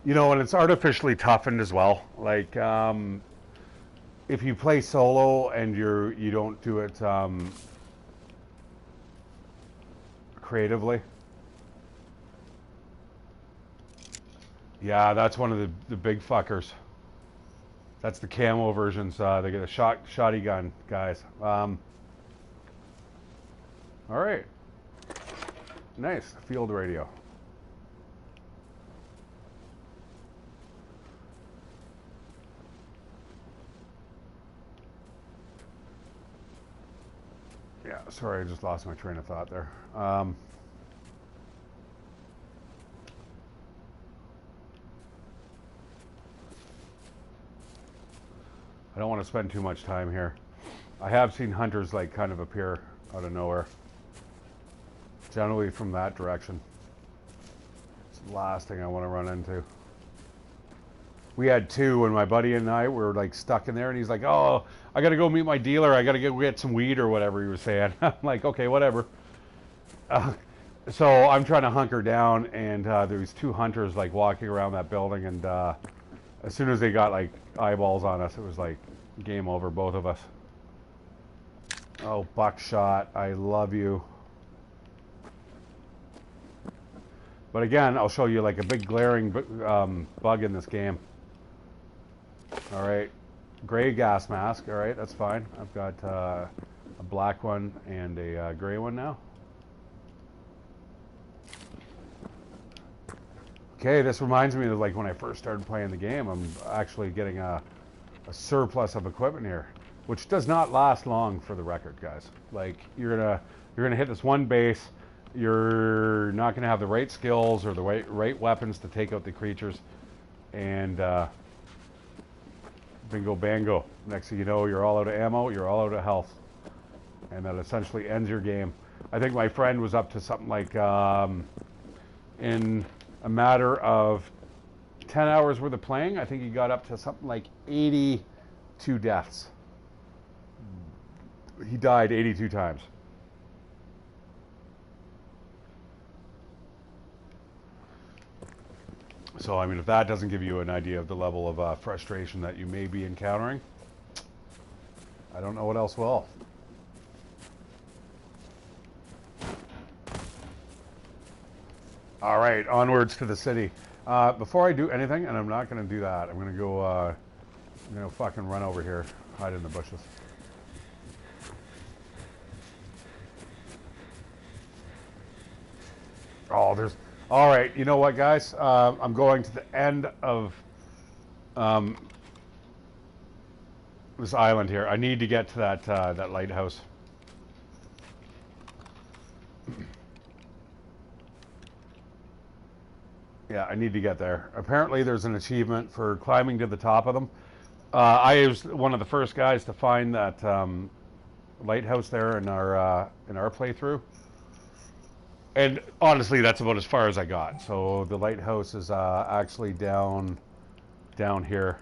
You know, and it's artificially toughened as well. Like, if you play solo and you don't do it creatively. Yeah, that's one of the big fuckers. That's the camo versions. They get a shoddy gun, guys. All right. Nice. Field radio. Yeah, sorry, I just lost my train of thought there. I don't want to spend too much time here. I have seen hunters like kind of appear out of nowhere. Generally from that direction. It's the last thing I want to run into. We had two when my buddy and I were like stuck in there, and he's like, "Oh, I got to go meet my dealer. I got to go get some weed or whatever he was saying." I'm like, "Okay, whatever." So I'm trying to hunker down, and there was two hunters like walking around that building, and As soon as they got like eyeballs on us, it was like game over, both of us. Oh, Buckshot, I love you. But again, I'll show you like a big glaring bug in this game. All right, gray gas mask. All right, that's fine. I've got a black one and a gray one now. Okay, this reminds me of like when I first started playing the game. I'm actually getting a surplus of equipment here, which does not last long, for the record, guys. Like you're gonna hit this one base, you're not gonna have the right skills or the right weapons to take out the creatures, and bingo bango. Next thing you know, you're all out of ammo, you're all out of health, and that essentially ends your game. I think my friend was up to something like in a matter of 10 hours worth of playing, I think he got up to something like 82 deaths. He died 82 times. So, I mean, if that doesn't give you an idea of the level of frustration that you may be encountering, I don't know what else will. All right, onwards to the city. Before I do anything, and I'm not going to do that, I'm going to go, I'm going to fucking run over here, hide in the bushes. Oh, there's, all right, you know what, guys? I'm going to the end of this island here. I need to get to that lighthouse. Yeah, I need to get there. Apparently, there's an achievement for climbing to the top of them. I was one of the first guys to find that lighthouse there in our playthrough, and honestly, that's about as far as I got. So the lighthouse is actually down here,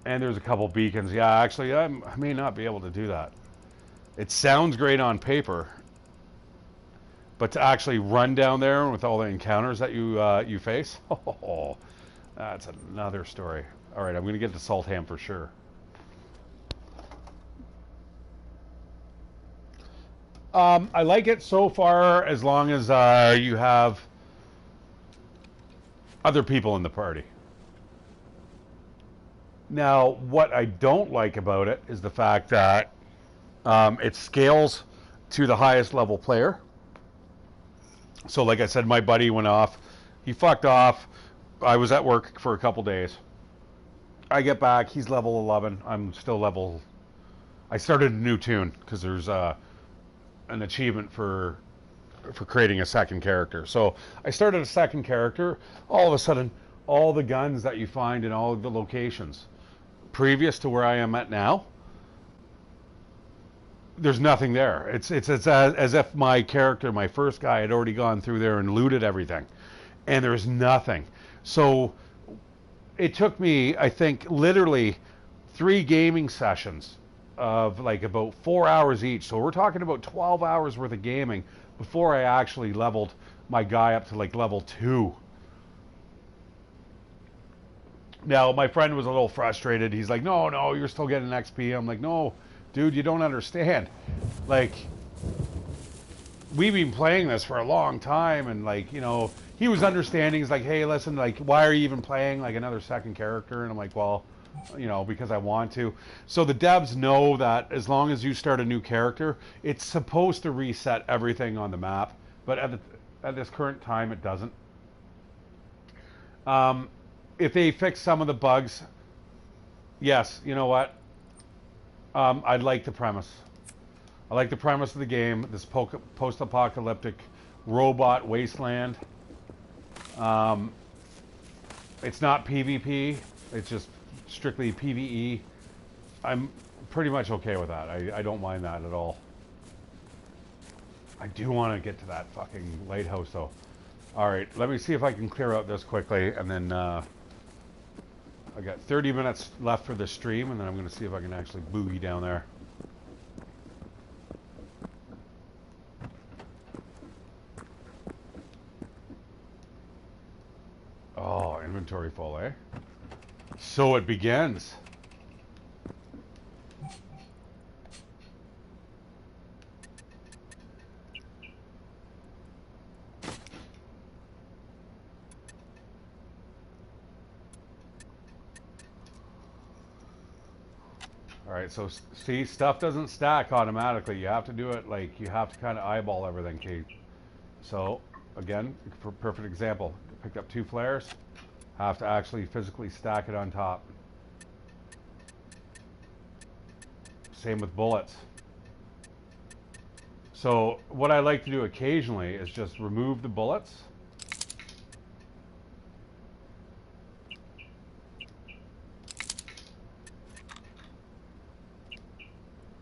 and there's a couple beacons. Yeah, actually, I may not be able to do that. It sounds great on paper. But to actually run down there with all the encounters that you face, oh, that's another story. All right, I'm going to get to Saltham for sure. I like it so far as long as you have other people in the party. Now, what I don't like about it is the fact that it scales to the highest level player. So like I said, my buddy went off. He fucked off. I was at work for a couple days. I get back. He's level 11. I'm still level... I started a new tune because there's an achievement for creating a second character. So I started a second character. All of a sudden, all the guns that you find in all of the locations previous to where I am at now, there's nothing there. It's as if my character, my first guy, had already gone through there and looted everything, and there's nothing. So it took me, I think, literally 3 gaming sessions of like about 4 hours each. So we're talking about 12 hours worth of gaming before I actually leveled my guy up to like level 2. Now my friend was a little frustrated. He's like, no, you're still getting XP. I'm like, no, dude, you don't understand. Like, we've been playing this for a long time, and like, you know, he was understanding. He's like, hey, listen, like, why are you even playing like another second character? And I'm like, well, you know, because I want to. So the devs know that as long as you start a new character, it's supposed to reset everything on the map, but at this current time, it doesn't. If they fix some of the bugs, yes, you know what? I like the premise. I like the premise of the game, this post-apocalyptic robot wasteland. It's not PvP, it's just strictly PvE. I'm pretty much okay with that. I don't mind that at all. I do want to get to that fucking lighthouse, though. Alright, let me see if I can clear out this quickly, and then I got 30 minutes left for the stream, and then I'm going to see if I can actually boogie down there. Oh, So it begins. All right, so see, stuff doesn't stack automatically. You have to do it like you have to kind of eyeball everything, Kate. So again, for perfect example, picked up 2 flares, have to actually physically stack it on top. Same with bullets. So what I like to do occasionally is just remove the bullets.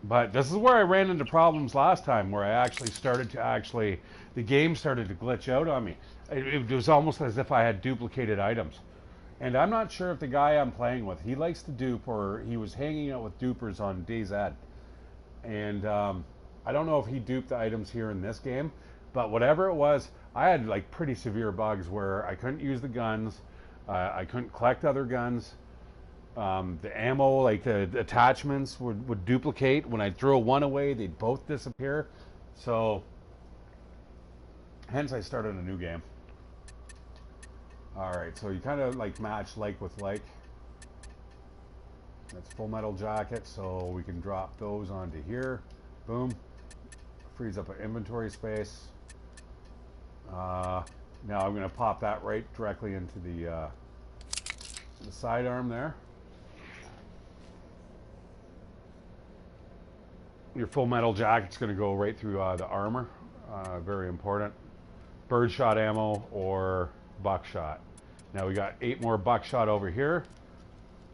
But this is where I ran into problems last time, where I actually started to the game started to glitch out on me. It was almost as if I had duplicated items. And I'm not sure if the guy I'm playing with, he likes to dupe, or he was hanging out with dupers on DayZ. And I don't know if he duped the items here in this game, but whatever it was, I had like pretty severe bugs where I couldn't use the guns, I couldn't collect other guns. The ammo, like the attachments would duplicate. When I'd throw one away, they'd both disappear. So, hence I started a new game. Alright, so you kind of like match like with like. That's full metal jacket, so we can drop those onto here. Boom. Frees up an inventory space. Now I'm going to pop that right directly into the sidearm there. Your full metal jacket's going to go right through the armor. Very important. Birdshot ammo or buckshot. Now we got 8 more buckshot over here.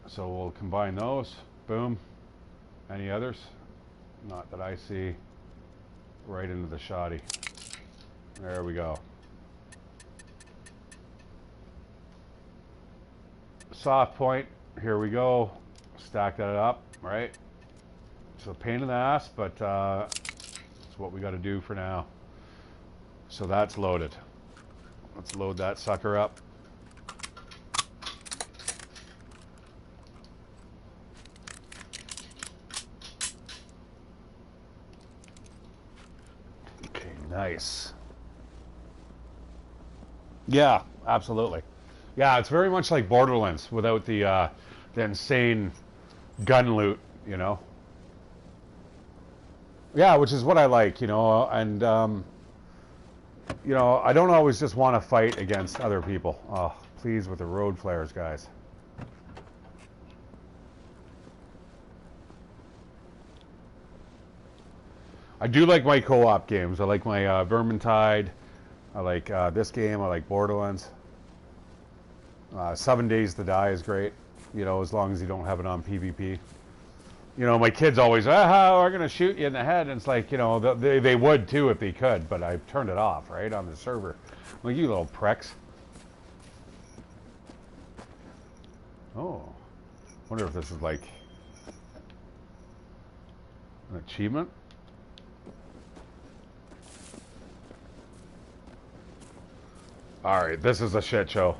So we'll combine those. Boom. Any others? Not that I see. Right into the shoddy. There we go. Soft point. Here we go. Stack that up, right? It's a pain in the ass, but it's what we got to do for now. So that's loaded. Let's load that sucker up. Okay, nice. Yeah, absolutely. Yeah, it's very much like Borderlands without the insane gun loot, you know. Yeah, which is what I like, you know, and you know, I don't always just want to fight against other people. Oh, please with the road flares, guys. I do like my co-op games. I like my Vermintide. I like this game. I like Borderlands. 7 Days to Die is great, you know, as long as you don't have it on PvP. You know, my kids always, we're going to shoot you in the head. And it's like, you know, they would too if they could, but I've turned it off, right, on the server. I'm like, you little pricks. Oh, wonder if this is like an achievement. All right, this is a shit show.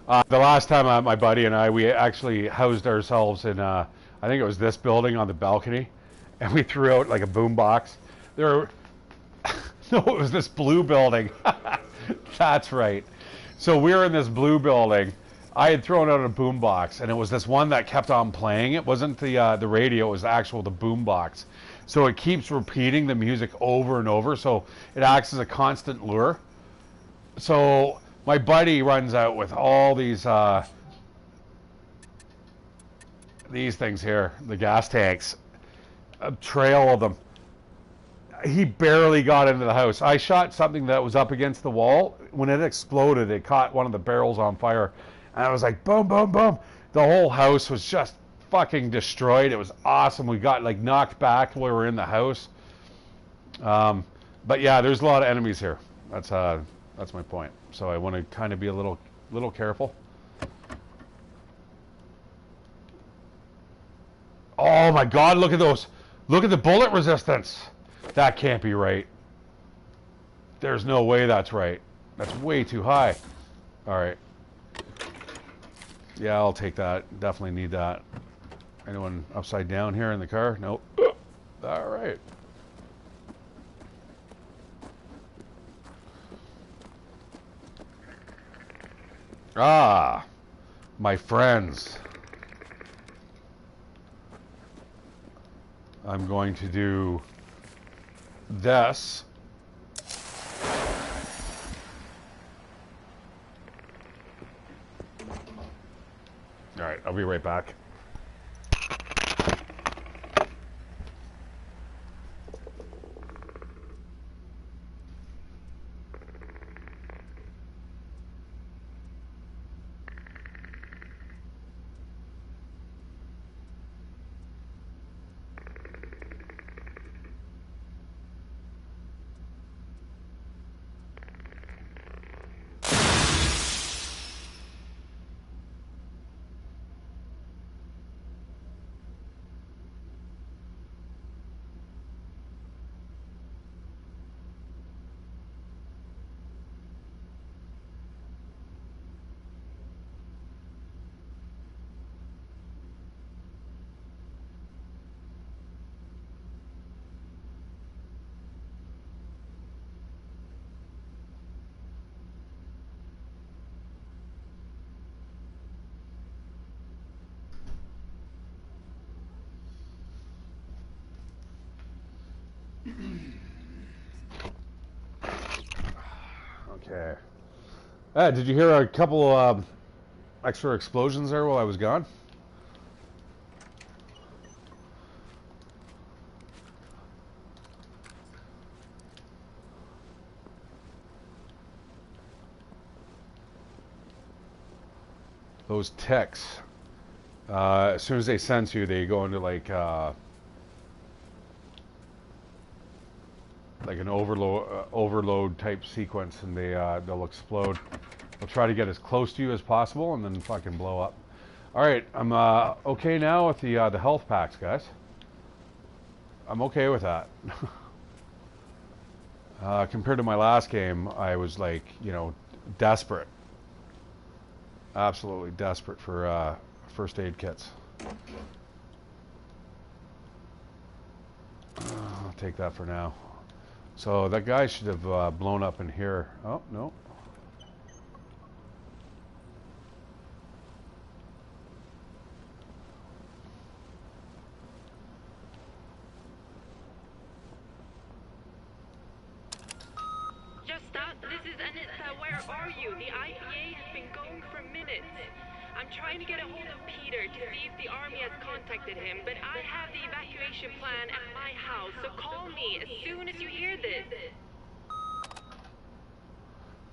The last time my buddy and I, we actually housed ourselves in, I think it was this building on the balcony, and we threw out like a boom box. No, it was this blue building. That's right. So we were in this blue building. I had thrown out a boom box, and it was this one that kept on playing. It wasn't the radio, it was the boom box. So it keeps repeating the music over and over, so it acts as a constant lure. So my buddy runs out with all these things here, the gas tanks, a trail of them. He barely got into the house. I shot something that was up against the wall. When it exploded, it caught one of the barrels on fire. And I was like, boom, boom, boom. The whole house was just fucking destroyed. It was awesome. We got like knocked back while we were in the house. But yeah, there's a lot of enemies here. That's my point. So I want to kind of be a little careful. Oh my God, look at those. Look at the bullet resistance. That can't be right. There's no way that's right. That's way too high. All right. Yeah, I'll take that. Definitely need that. Anyone upside down here in the car? Nope. All right. Ah, my friends. I'm going to do this. All right, I'll be right back. Okay. Did you hear a couple extra explosions there while I was gone? Those ticks, as soon as they sense you, they go into like an overload type sequence, and they'll explode. They'll try to get as close to you as possible, and then fucking blow up. All right, I'm okay now with the health packs, guys. I'm okay with that. Compared to my last game, I was like, desperate, absolutely desperate for first aid kits. I'll take that for now. So that guy should have blown up in here. Oh, no. Just that, this is Anissa. Where are you? The IPA has been going for minutes. I'm trying to get a hold of Peter to see if the army has contacted him, but I have the evacuation plan at my house, so call me as soon as you hear this.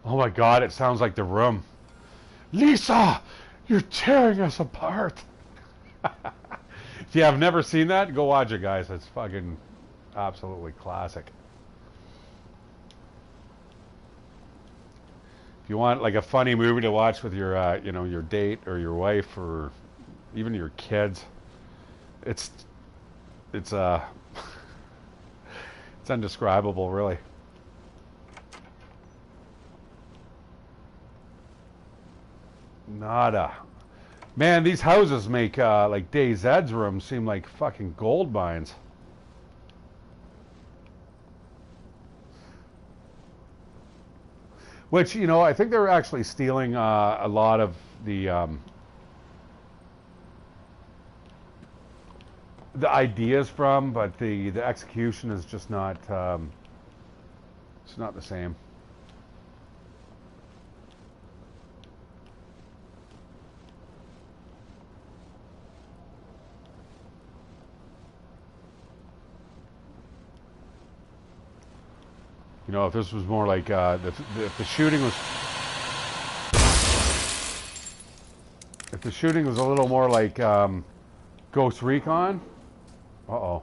Oh my God, it sounds like The Room. Lisa, you're tearing us apart. If you have never seen that, go watch it, guys. It's fucking absolutely classic. If you want like a funny movie to watch with your, your date or your wife or even your kids, it's it's undescribable, really. Nada. Man, these houses make like DayZ's rooms seem like fucking gold mines. Which, I think they're actually stealing a lot of the ideas from, but the execution is just not it's not the same. If this was more like if the shooting was a little more like Ghost Recon, uh-oh.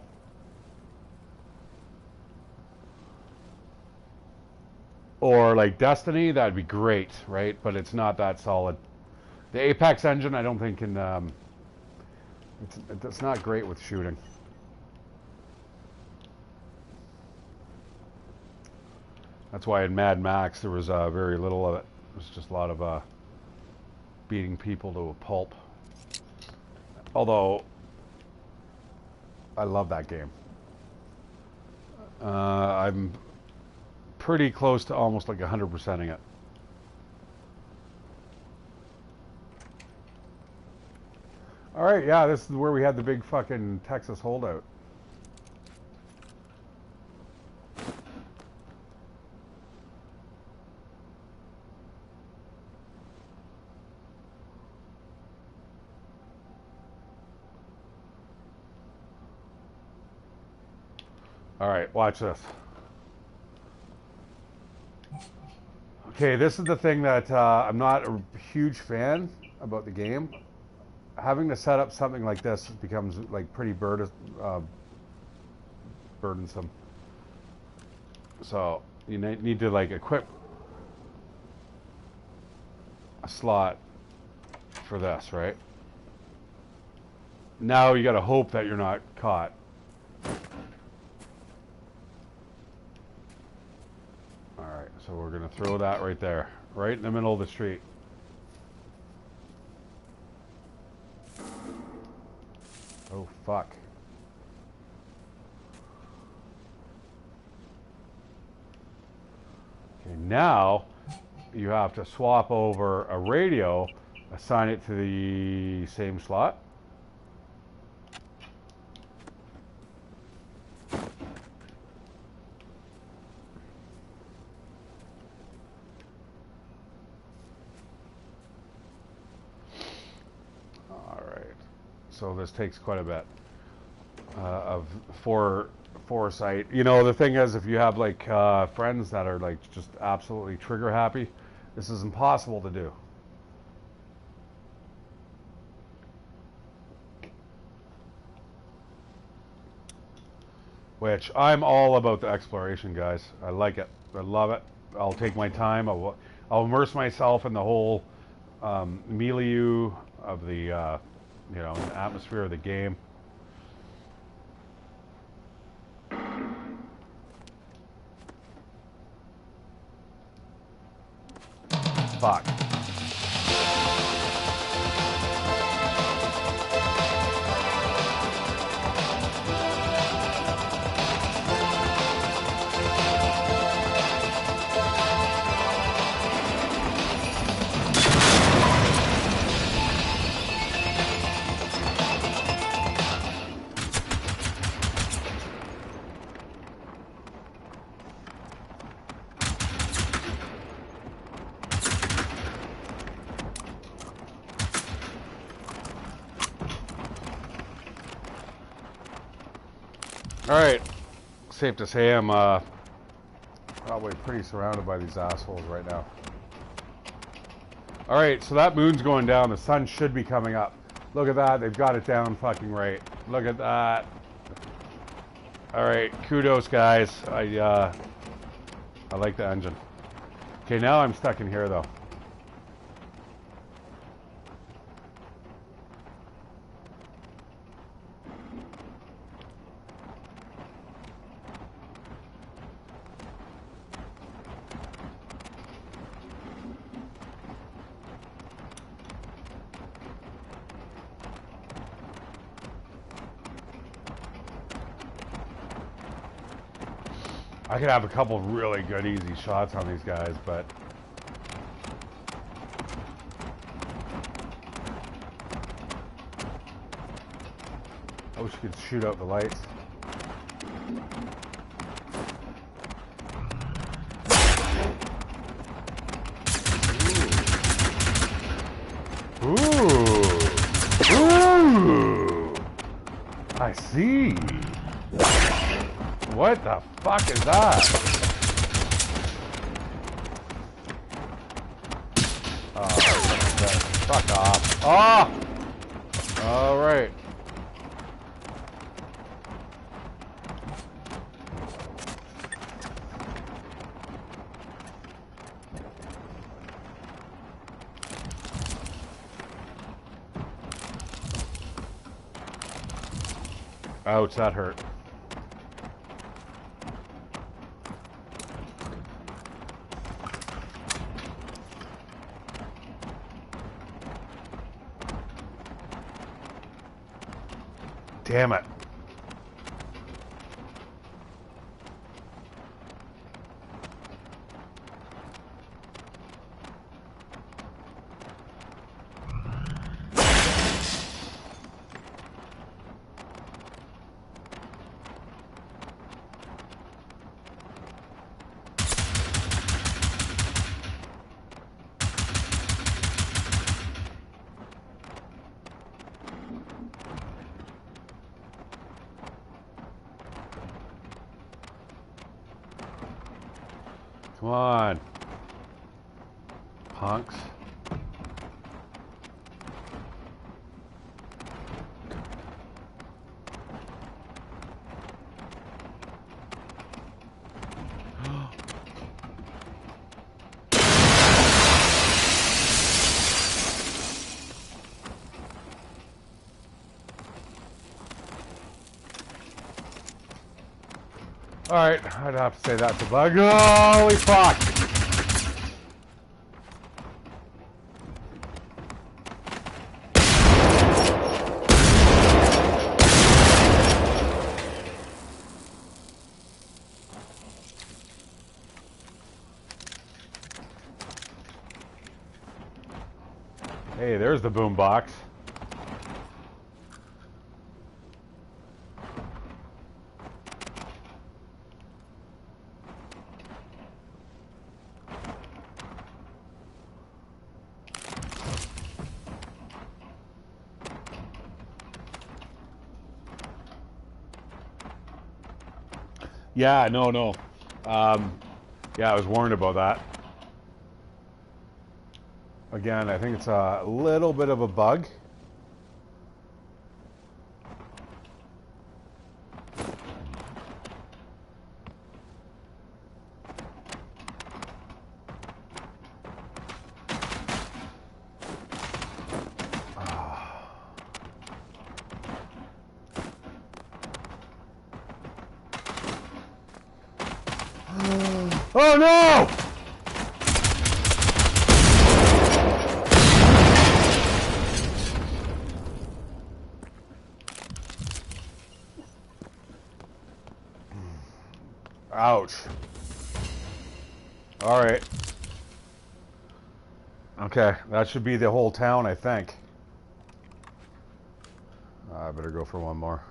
Or like Destiny, that'd be great, right? But it's not that solid. The Apex engine, I don't think can. It's not great with shooting. That's why in Mad Max there was very little of it. It was just a lot of beating people to a pulp. Although, I love that game. I'm pretty close to almost like 100%ing it. Alright, yeah, this is where we had the big fucking Texas holdout. Alright, watch this. Okay, this is the thing that I'm not a huge fan about the game. Having to set up something like this becomes like pretty burdensome. So you need to like equip a slot for this, right? Now you got to hope that you're not caught. All right, so we're gonna throw that right there, right in the middle of the street. Oh, fuck. Okay, now you have to swap over a radio, assign it to the same slot. All right. So this takes quite a bit of foresight. You know, the thing is, if you have like friends that are like just absolutely trigger happy, this is impossible to do. Which I'm all about the exploration, guys. I like it. I love it. I'll take my time. I'll immerse myself in the whole milieu of the you know, the atmosphere of the game. Fuck. Alright, safe to say I'm probably pretty surrounded by these assholes right now. Alright, so that moon's going down, the sun should be coming up. Look at that, they've got it down fucking right. Look at that. Alright, kudos guys, I like the engine. Okay, now I'm stuck in here though. I could have a couple really good easy shots on these guys, but I wish you could shoot out the lights. Ooh. Ooh. I see. What the fuck is that? Oh, fuck off. Oh! Alright. Ouch, that hurt. Damn it. Come on. Punks. Alright, I'd have to say that's a bug. Holy fuck! Hey, there's the boom box. Yeah, no. Yeah, I was warned about that. Again, I think it's a little bit of a bug. Oh no! Ouch. All right. Okay, that should be the whole town, I think. I better go for one more.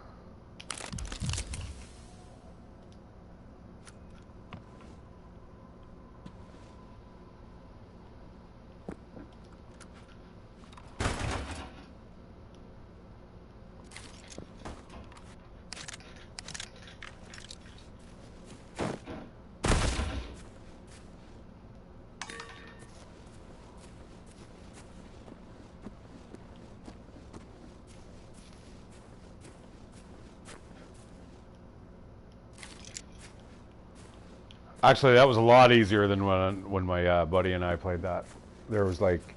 Actually, that was a lot easier than when my buddy and I played that. There was like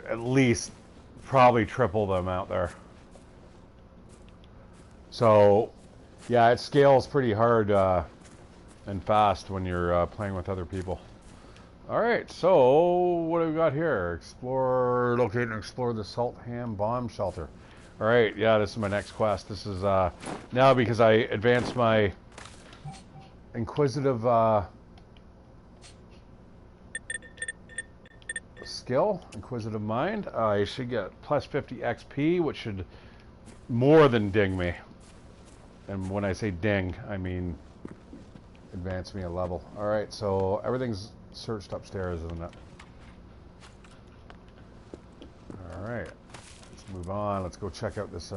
at least probably triple the amount there. So, yeah, it scales pretty hard and fast when you're playing with other people. All right, so what do we got here? Explore, locate and explore the Salt Ham Bomb Shelter. All right, yeah, this is my next quest. This is now because I advanced my inquisitive skill, inquisitive mind. I should get plus 50 XP, which should more than ding me. And when I say ding, I mean advance me a level. All right, so everything's searched upstairs, isn't it? All right, let's move on. Let's go check out this.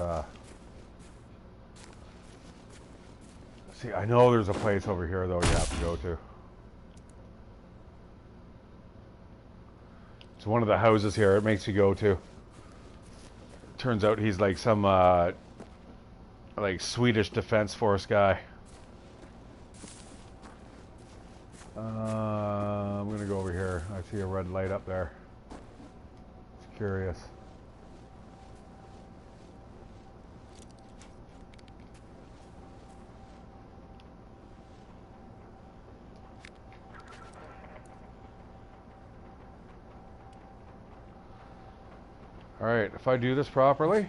See, I know there's a place over here though you have to go to. It's one of the houses here. It makes you go to. Turns out he's like some like Swedish Defense Force guy. I'm gonna go over here. I see a red light up there. Just curious. All right, if I do this properly.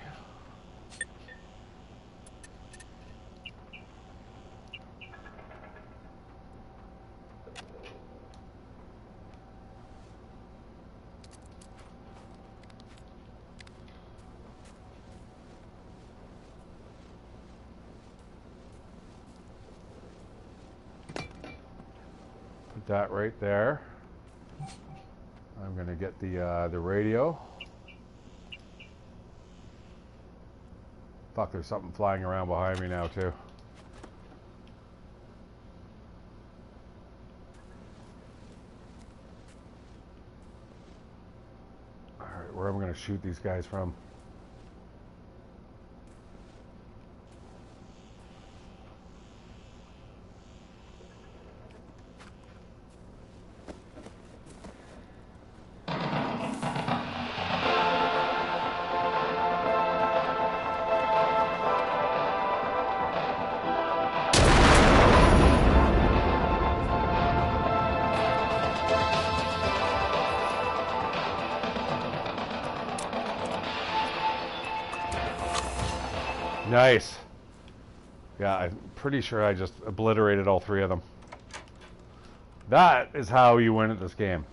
Put that right there. I'm gonna get the radio. Fuck, there's something flying around behind me now too. Alright, where am I gonna shoot these guys from? Nice. Yeah, I'm pretty sure I just obliterated all three of them. That is how you win at this game.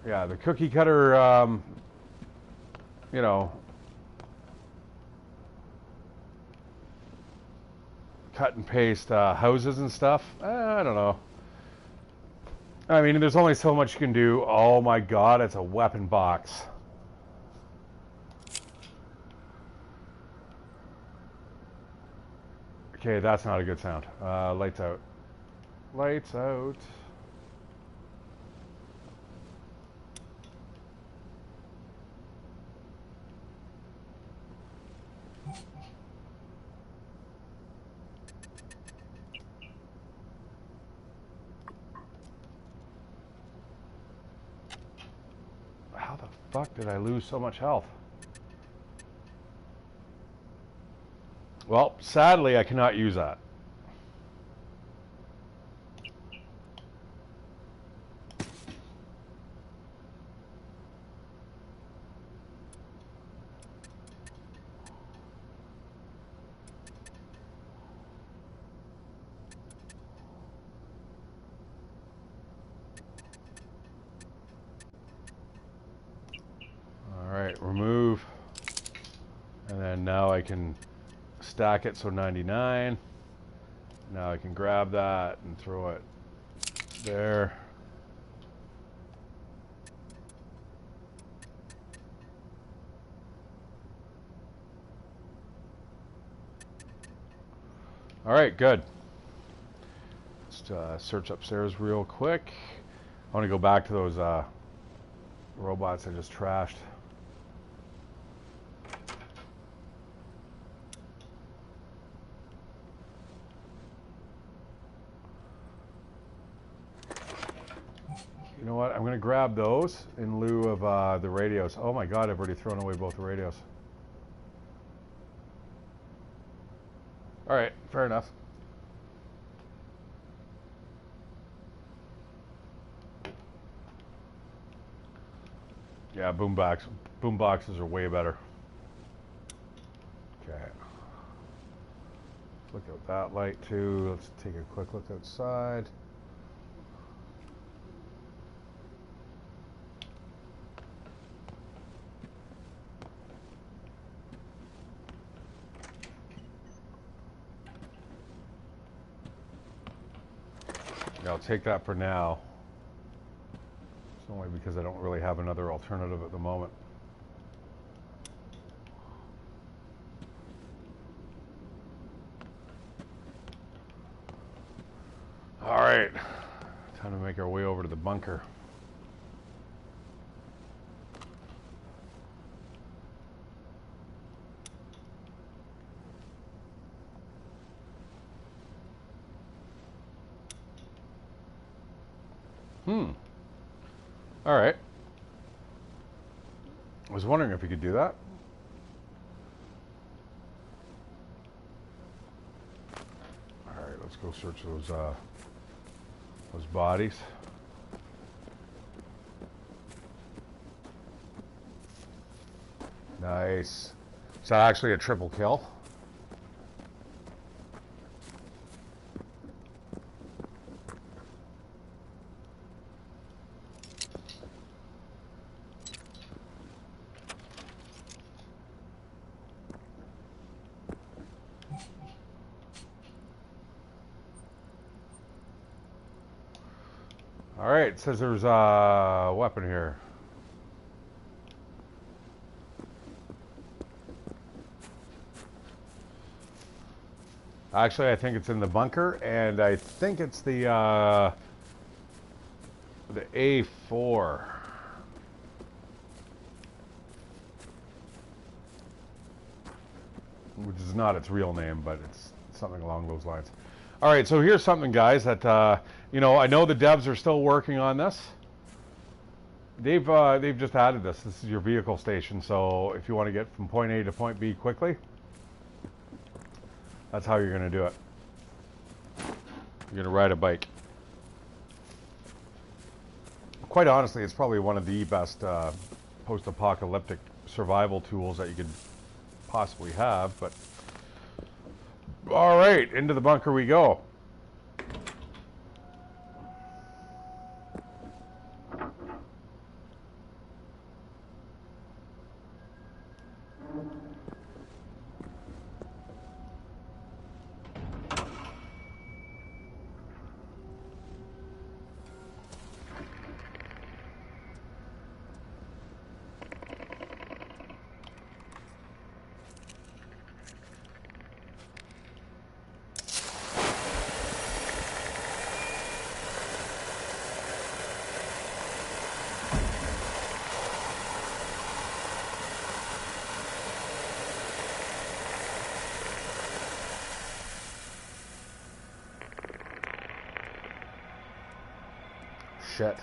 Yeah, the cookie cutter, you know, cut and paste houses and stuff. I don't know. I mean, there's only so much you can do. Oh my god, it's a weapon box. Okay, that's not a good sound. Lights out. Lights out. How the fuck did I lose so much health? Well, sadly, I cannot use that. All right, remove. And then now I can stack it, so 99. Now I can grab that and throw it there. All right, good. Let's search upstairs real quick. I want to go back to those robots I just trashed. You know what? I'm going to grab those in lieu of the radios. Oh my god, I've already thrown away both the radios. Alright, fair enough. Yeah, boom boxes are way better. Okay. Look at that light too. Let's take a quick look outside. Yeah, I'll take that for now. It's only because I don't really have another alternative at the moment. All right, time to make our way over to the bunker. All right. I was wondering if you could do that. All right, let's go search those bodies. Nice. Is that actually a triple kill? All right, it says there's a weapon here. Actually, I think it's in the bunker, and I think it's the A4. Which is not its real name, but it's something along those lines. All right, so here's something, guys, that you know, I know the devs are still working on this. They've just added this. This is your vehicle station, so if you want to get from point A to point B quickly, that's how you're going to do it. You're going to ride a bike. Quite honestly, it's probably one of the best post-apocalyptic survival tools that you could possibly have, but all right, into the bunker we go. Shit.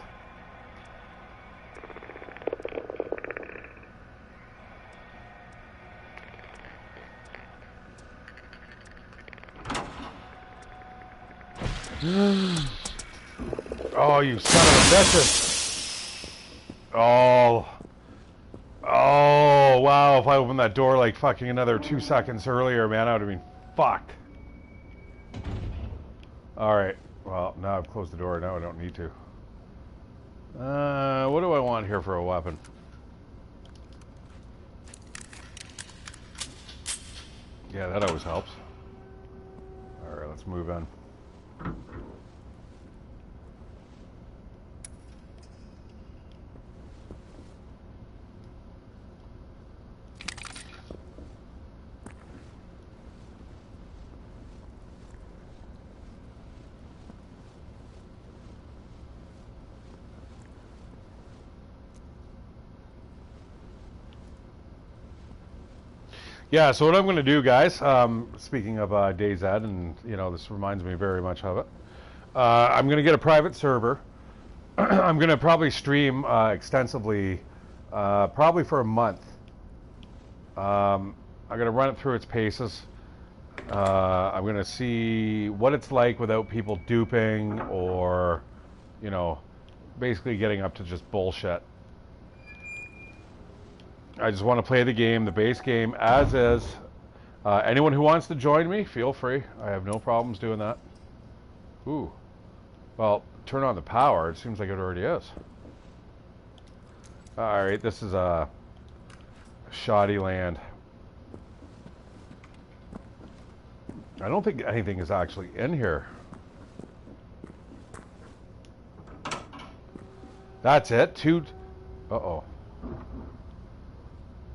Oh, you son of a bitches. Oh. Oh, wow. If I opened that door like fucking another 2 seconds earlier, man, I would have been fucked. Alright. Well, now I've closed the door. Now I don't need to. What do I want here for a weapon? Yeah, that always helps. Alright, let's move in. Yeah, so what I'm going to do, guys, speaking of DayZ, and, you know, this reminds me very much of it, I'm going to get a private server. I'm going to probably stream extensively, probably for a month. I'm going to run it through its paces. I'm going to see what it's like without people duping or, you know, basically getting up to just bullshit. I just want to play the game, the base game, as is. Anyone who wants to join me, feel free. I have no problems doing that. Ooh. Well, turn on the power. It seems like it already is. Alright, this is a shoddy land. I don't think anything is actually in here. That's it. Uh-oh.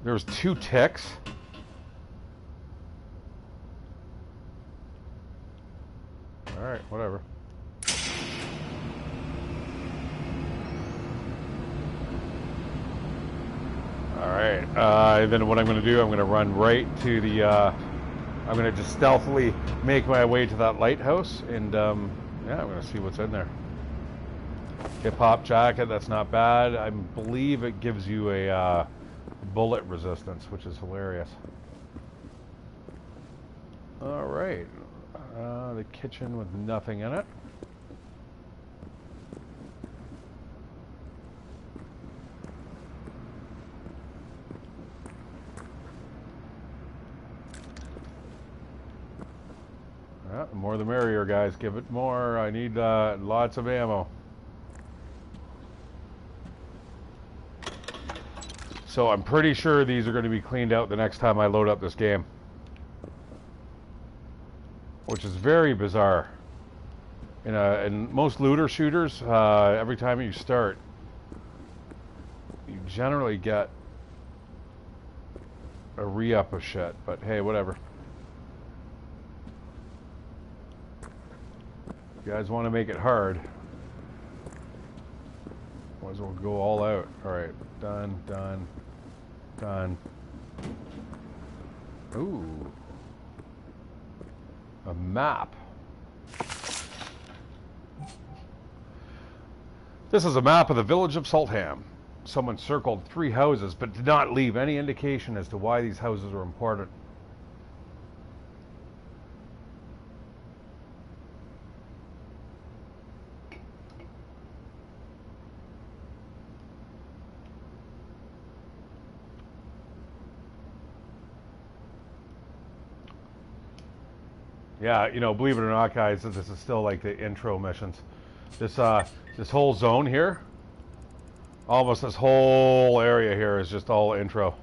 There's 2 ticks. Alright, whatever. Alright, then what I'm going to do, I'm going to run right to the, I'm going to just stealthily make my way to that lighthouse, and, yeah, I'm going to see what's in there. Hip-hop jacket, that's not bad. I believe it gives you a, bullet resistance, which is hilarious. All right, the kitchen with nothing in it. Yeah, the more the merrier, guys. Give it more. I need lots of ammo. So I'm pretty sure these are going to be cleaned out the next time I load up this game. Which is very bizarre. In most looter shooters, every time you start, you generally get a re-up of shit. But hey, whatever. You guys want to make it hard, might as well go all out. Alright, done, done, done. Ooh. A map. This is a map of the village of Saltham. Someone circled 3 houses, but did not leave any indication as to why these houses are important. Yeah, you know, believe it or not, guys, this is still like the intro missions. This whole zone here, almost this whole area here is just all intro.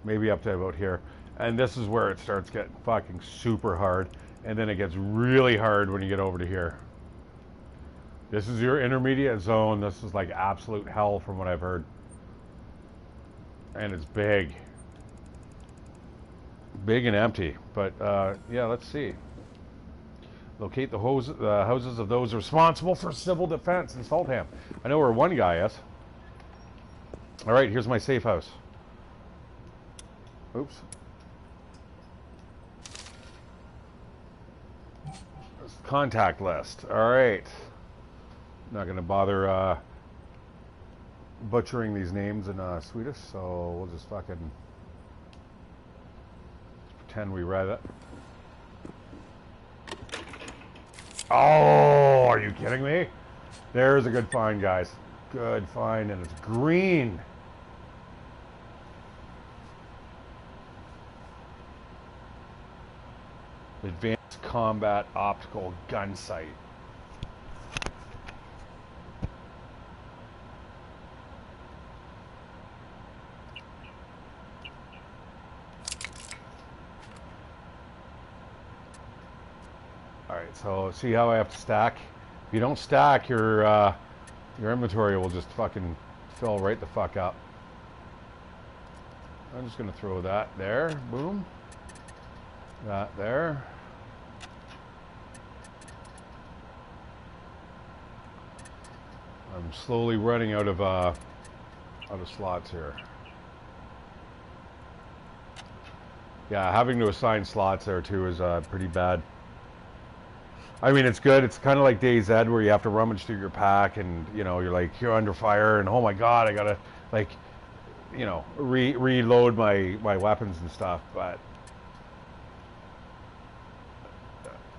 Maybe up to about here. And this is where it starts getting fucking super hard. And then it gets really hard when you get over to here. This is your intermediate zone. This is like absolute hell from what I've heard. And it's big. Big and empty. But yeah, let's see. Locate the houses of those responsible for civil defense in Saltham. I know where one guy is. Alright, here's my safe house. Oops. Contact list. Alright. Not going to bother butchering these names in Swedish, so we'll just fucking pretend we read it. Oh, are you kidding me? There's a good find, guys. Good find, and it's green. Advanced Combat Optical Gun Sight. Alright, so see how I have to stack? If you don't stack, your inventory will just fucking fill right the fuck up. I'm just going to throw that there. Boom. That there. I'm slowly running out of slots here. Yeah, having to assign slots there too is pretty bad. I mean, it's good. It's kind of like DayZ where you have to rummage through your pack and, you know, you're under fire and, oh my god, I gotta, like, you know, reload my weapons and stuff. But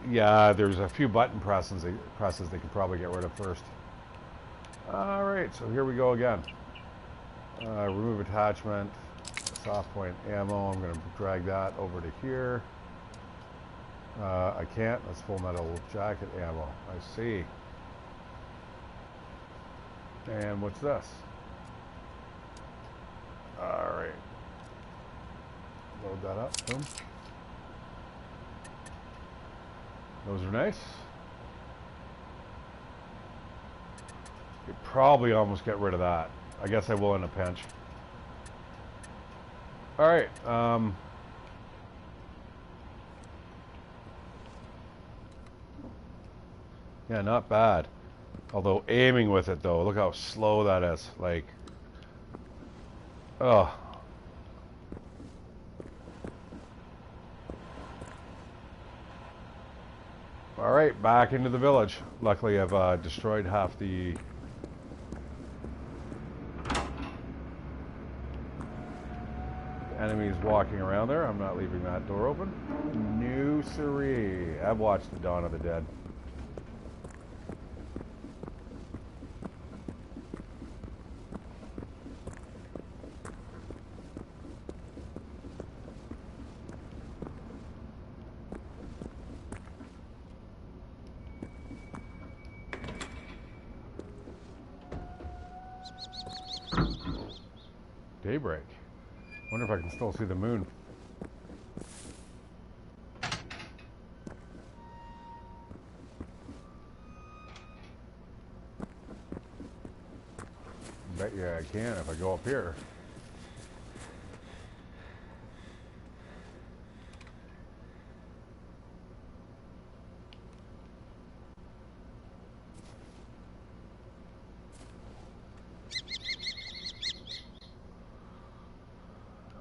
yeah, there's a few button presses they could probably get rid of first. Alright, so here we go again. Remove attachment, soft point ammo. I'm going to drag that over to here. I can't. That's full metal jacket ammo. I see. And what's this? Alright. Load that up. Boom. Those are nice. Could probably almost get rid of that. I guess I will in a pinch. Alright. Yeah, not bad. Although aiming with it though, look how slow that is. Like, oh. Alright, back into the village. Luckily I've destroyed half the enemies walking around there. I'm not leaving that door open. No siree. I've watched the Dawn of the Dead. Daybreak. Wonder if I can still see the moon. Bet you I can if I go up here.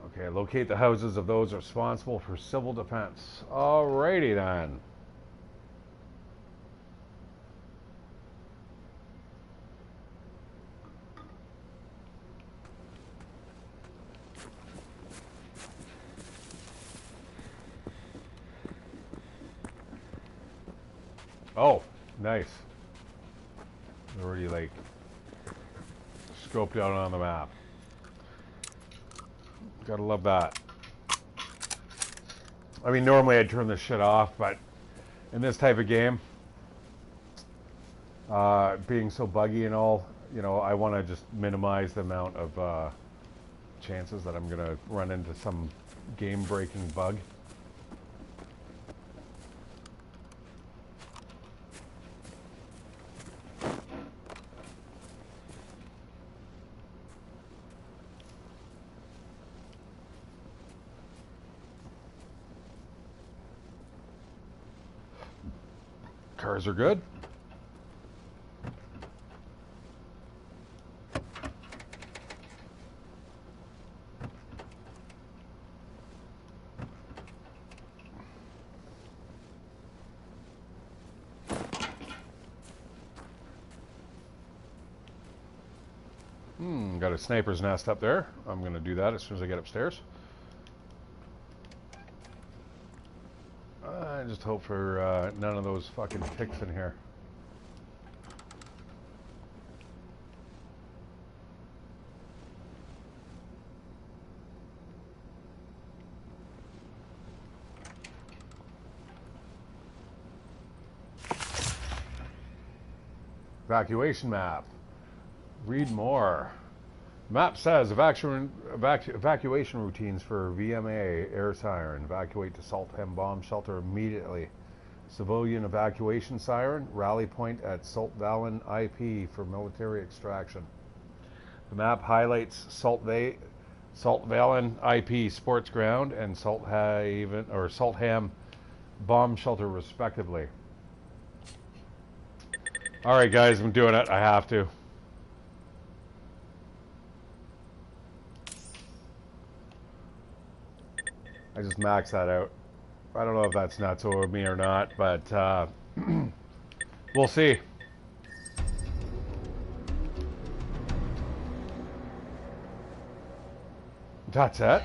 Okay, locate the houses of those responsible for civil defense. Alrighty then. Oh, nice. Already like scoped out on the map. Gotta love that. I mean, normally I'd turn this shit off, but in this type of game, being so buggy and all, you know, I want to just minimize the amount of chances that I'm gonna run into some game-breaking bug. Cars are good. Got a sniper's nest up there. I'm going to do that as soon as I get upstairs. I just hope for none of those fucking ticks in here. Evacuation map. Read more. Map says evacuation routines for VMA air siren. Evacuate to Saltham bomb shelter immediately. Civilian evacuation siren. Rally point at Saltvallen IP for military extraction. The map highlights Saltvallen IP sports ground and Saltham bomb shelter respectively. All right, guys, I'm doing it. I have to. I just maxed that out. I don't know if that's nuts over me or not, but we'll see. That's it.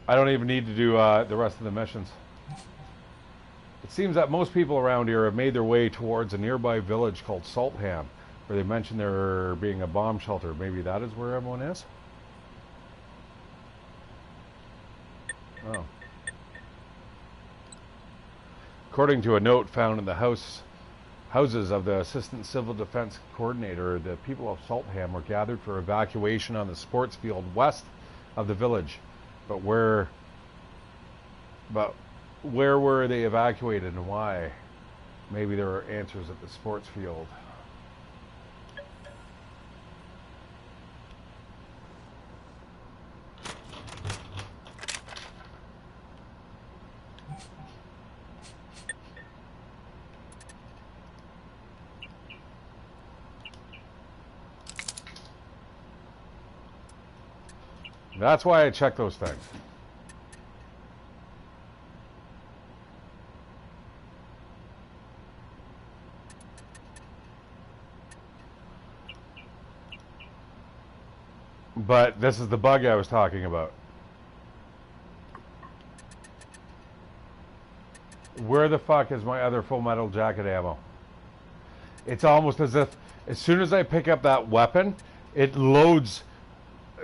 I don't even need to do the rest of the missions. It seems that most people around here have made their way towards a nearby village called Saltham, where they mentioned there being a bomb shelter. Maybe that is where everyone is? Oh. According to a note found in the houses of the Assistant Civil Defense Coordinator, the people of Saltham were gathered for evacuation on the sports field west of the village. But where were they evacuated and why? Maybe there are answers at the sports field. That's why I check those things. But this is the bug I was talking about. Where the fuck is my other full metal jacket ammo? It's almost as if as soon as I pick up that weapon, it loads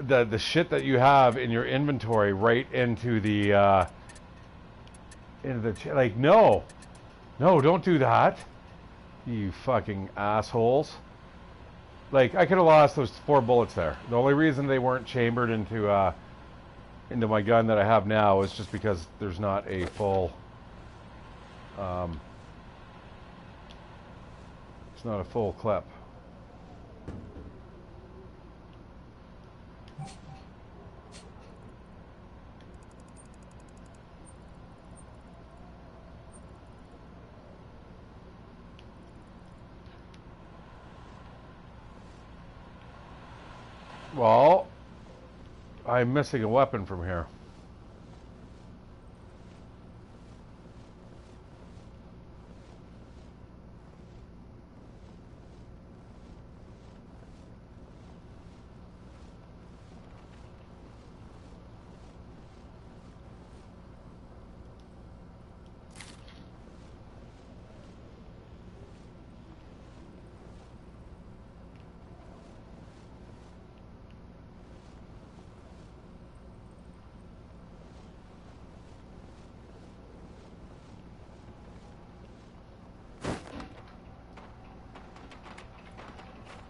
the shit that you have in your inventory right into the like no, don't do that, you fucking assholes. Like I could have lost those 4 bullets there. The only reason they weren't chambered into my gun that I have now is just because there's not a full it's not a full clip. Well, I'm missing a weapon from here.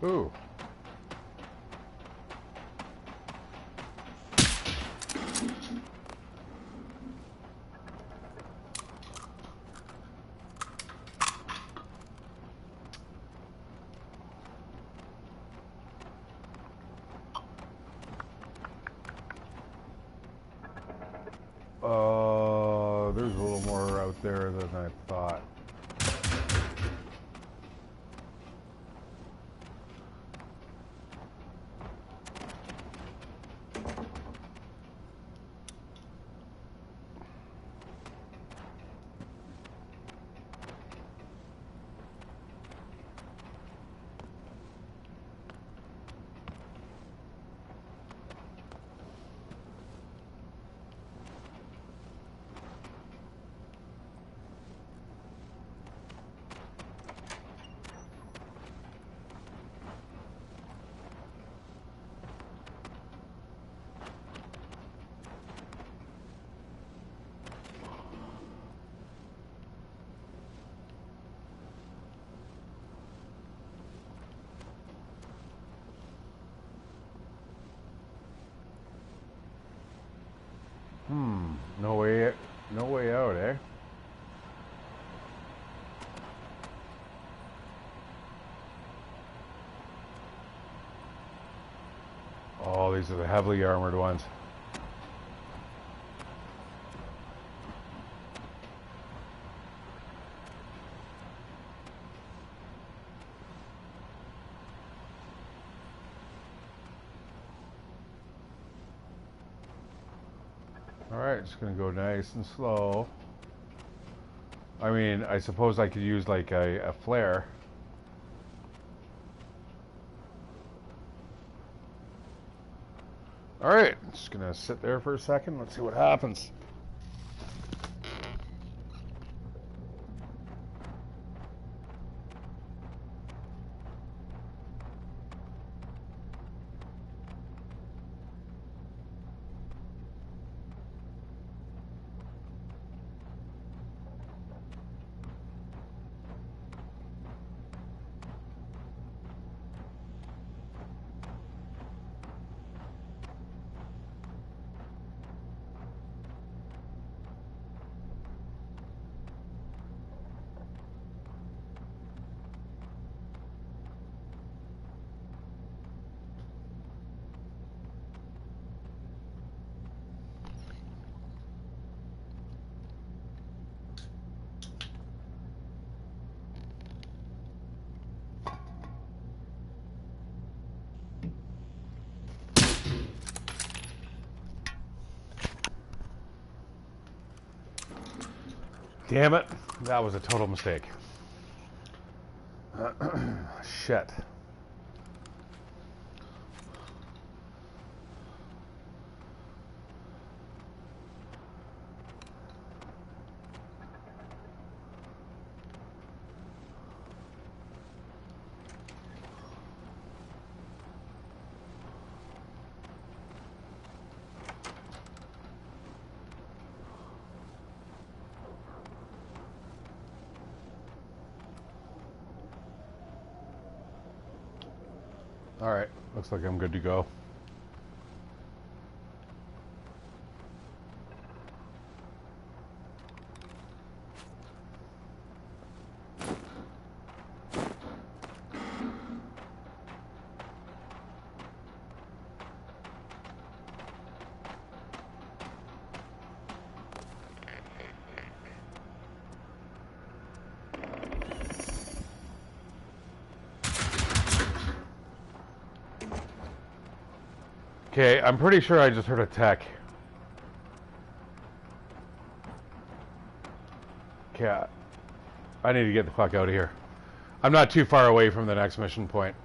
Ooh. There's a little more out there than I thought. No way out, eh? Oh, these are the heavily armored ones. Alright, just gonna go nice and slow. I mean, I suppose I could use like a flare. Alright, just gonna sit there for a second. Let's see what happens. Damn it, that was a total mistake. Shit. Alright, looks like I'm good to go. Okay, I'm pretty sure I just heard a tech. Okay, I need to get the fuck out of here. I'm not too far away from the next mission point.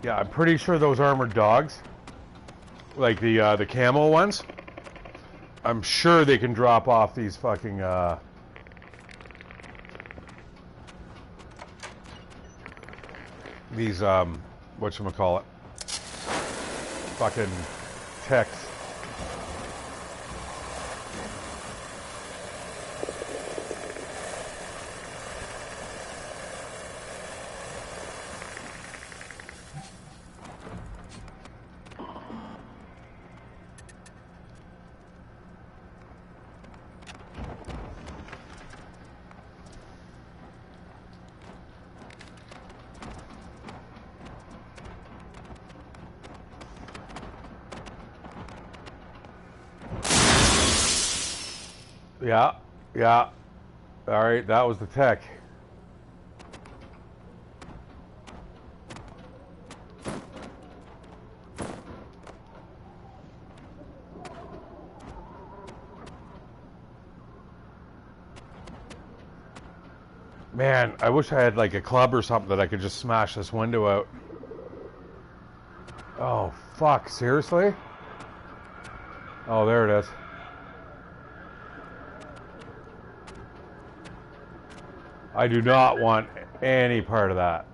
Yeah, I'm pretty sure those armored dogs, like the camel ones, I'm sure they can drop off these fucking these whatchamacallit, fucking techs. Yeah, yeah. All right, that was the tech. Man, I wish I had like a club or something that I could just smash this window out. Oh, fuck, seriously? Oh, there it is. I do not want any part of that.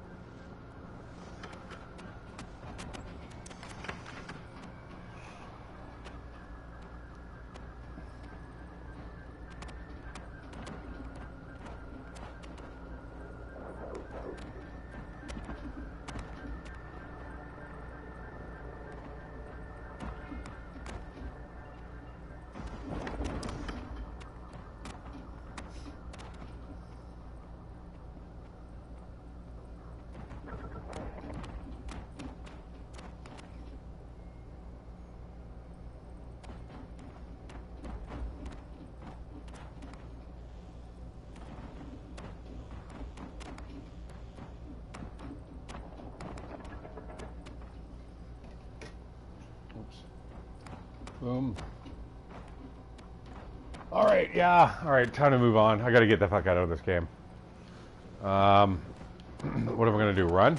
Boom. All right, yeah. All right, time to move on. I got to get the fuck out of this game. What am I going to do? Run?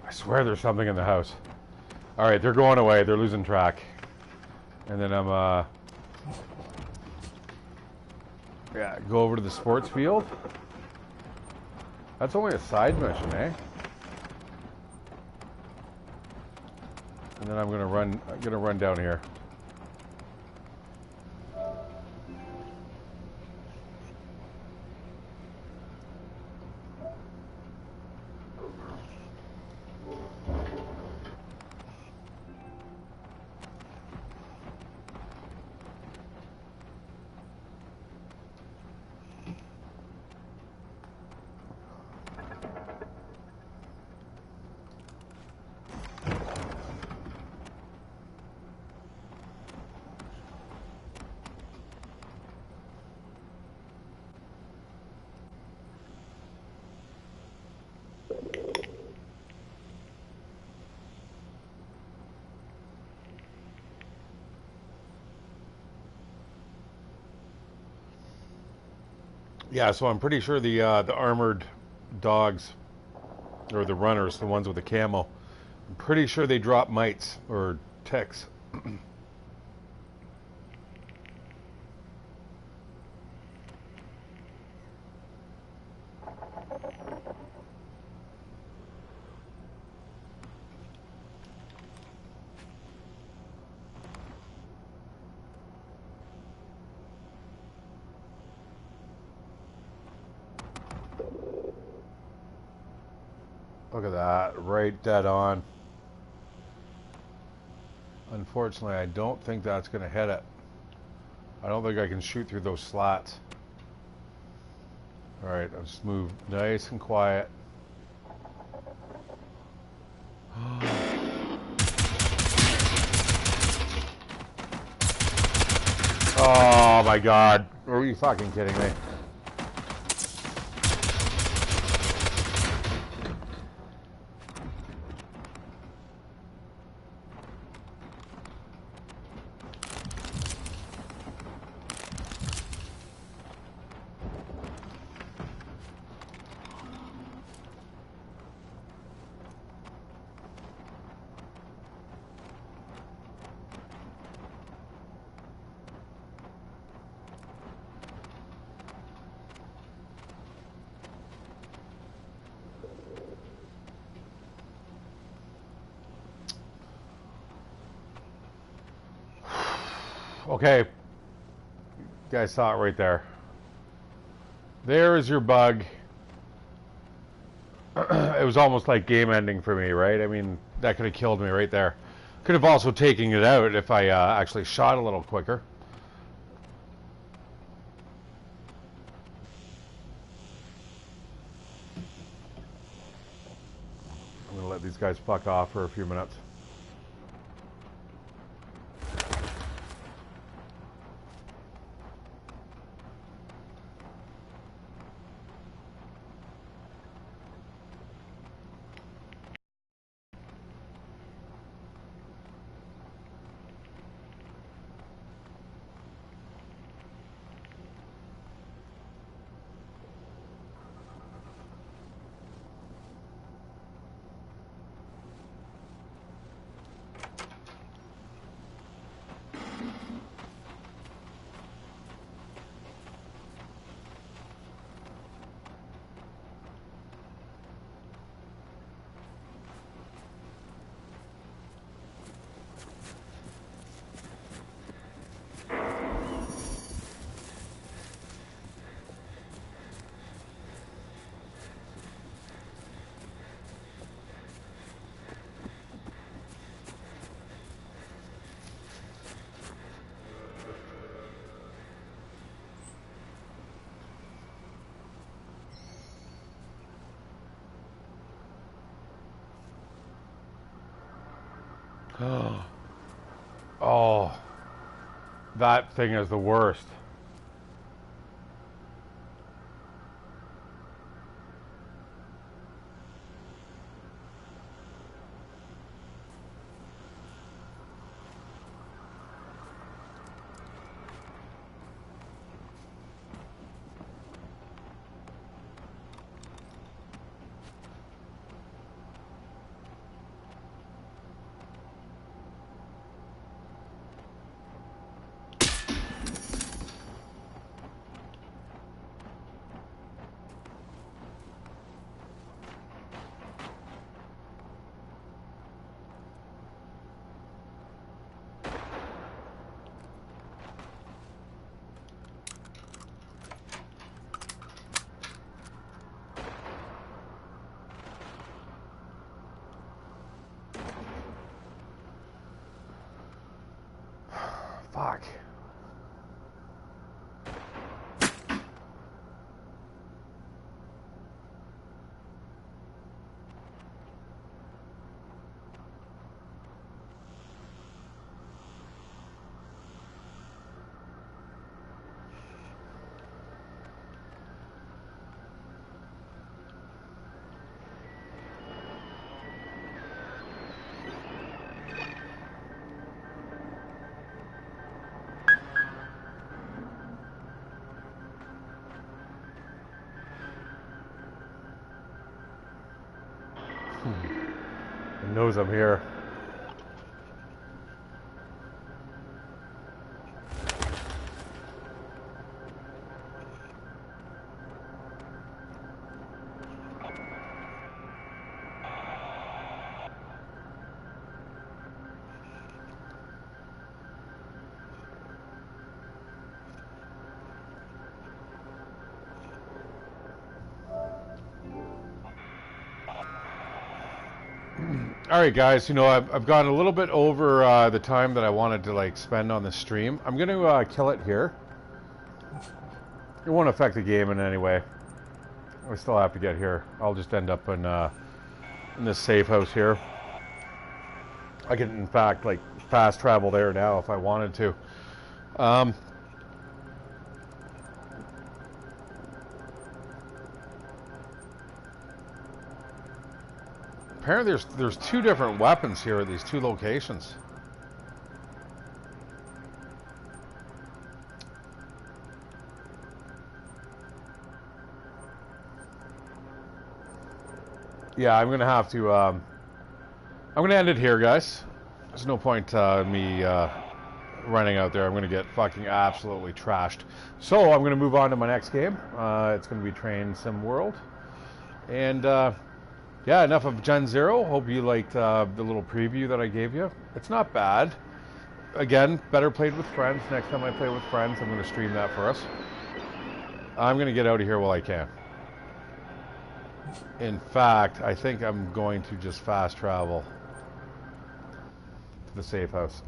I swear there's something in the house. All right, they're going away. They're losing track. And then I'm, yeah, go over to the sports field. That's only a side mission, eh? And then I'm gonna run down here. Yeah, so I'm pretty sure the armored dogs, or the runners, the ones with the camo, I'm pretty sure they drop mites or ticks. Look at that, right dead on. Unfortunately, I don't think that's going to hit it. I don't think I can shoot through those slats. Alright, I'll just move nice and quiet. Oh my god. Are you fucking kidding me? Okay, you guys saw it right there. There is your bug. It was almost like game ending for me, right? I mean, that could have killed me right there. Could have also taken it out if I actually shot a little quicker. I'm going to let these guys fuck off for a few minutes. Oh, that thing is the worst. Fuck. It knows I'm here. All right, guys. You know, I've gone a little bit over the time that I wanted to like spend on the stream. I'm going to kill it here. It won't affect the game in any way. I still have to get here. I'll just end up in this safe house here. I can, in fact, like fast travel there now if I wanted to. Apparently, there's two different weapons here at these two locations. Yeah, I'm gonna have to. I'm gonna end it here, guys. There's no point me running out there. I'm gonna get fucking absolutely trashed. So I'm gonna move on to my next game. It's gonna be Train Sim World, and yeah, enough of Gen Zero. Hope you liked the little preview that I gave you. It's not bad. Again, better played with friends. Next time I play with friends, I'm gonna stream that for us. I'm gonna get out of here while I can. In fact, I think I'm going to just fast travel to the safe house.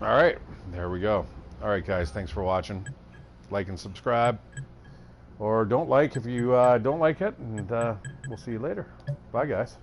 All right, there we go. All right, guys, thanks for watching. Like and subscribe. Or don't like if you don't like it, and we'll see you later. Bye, guys.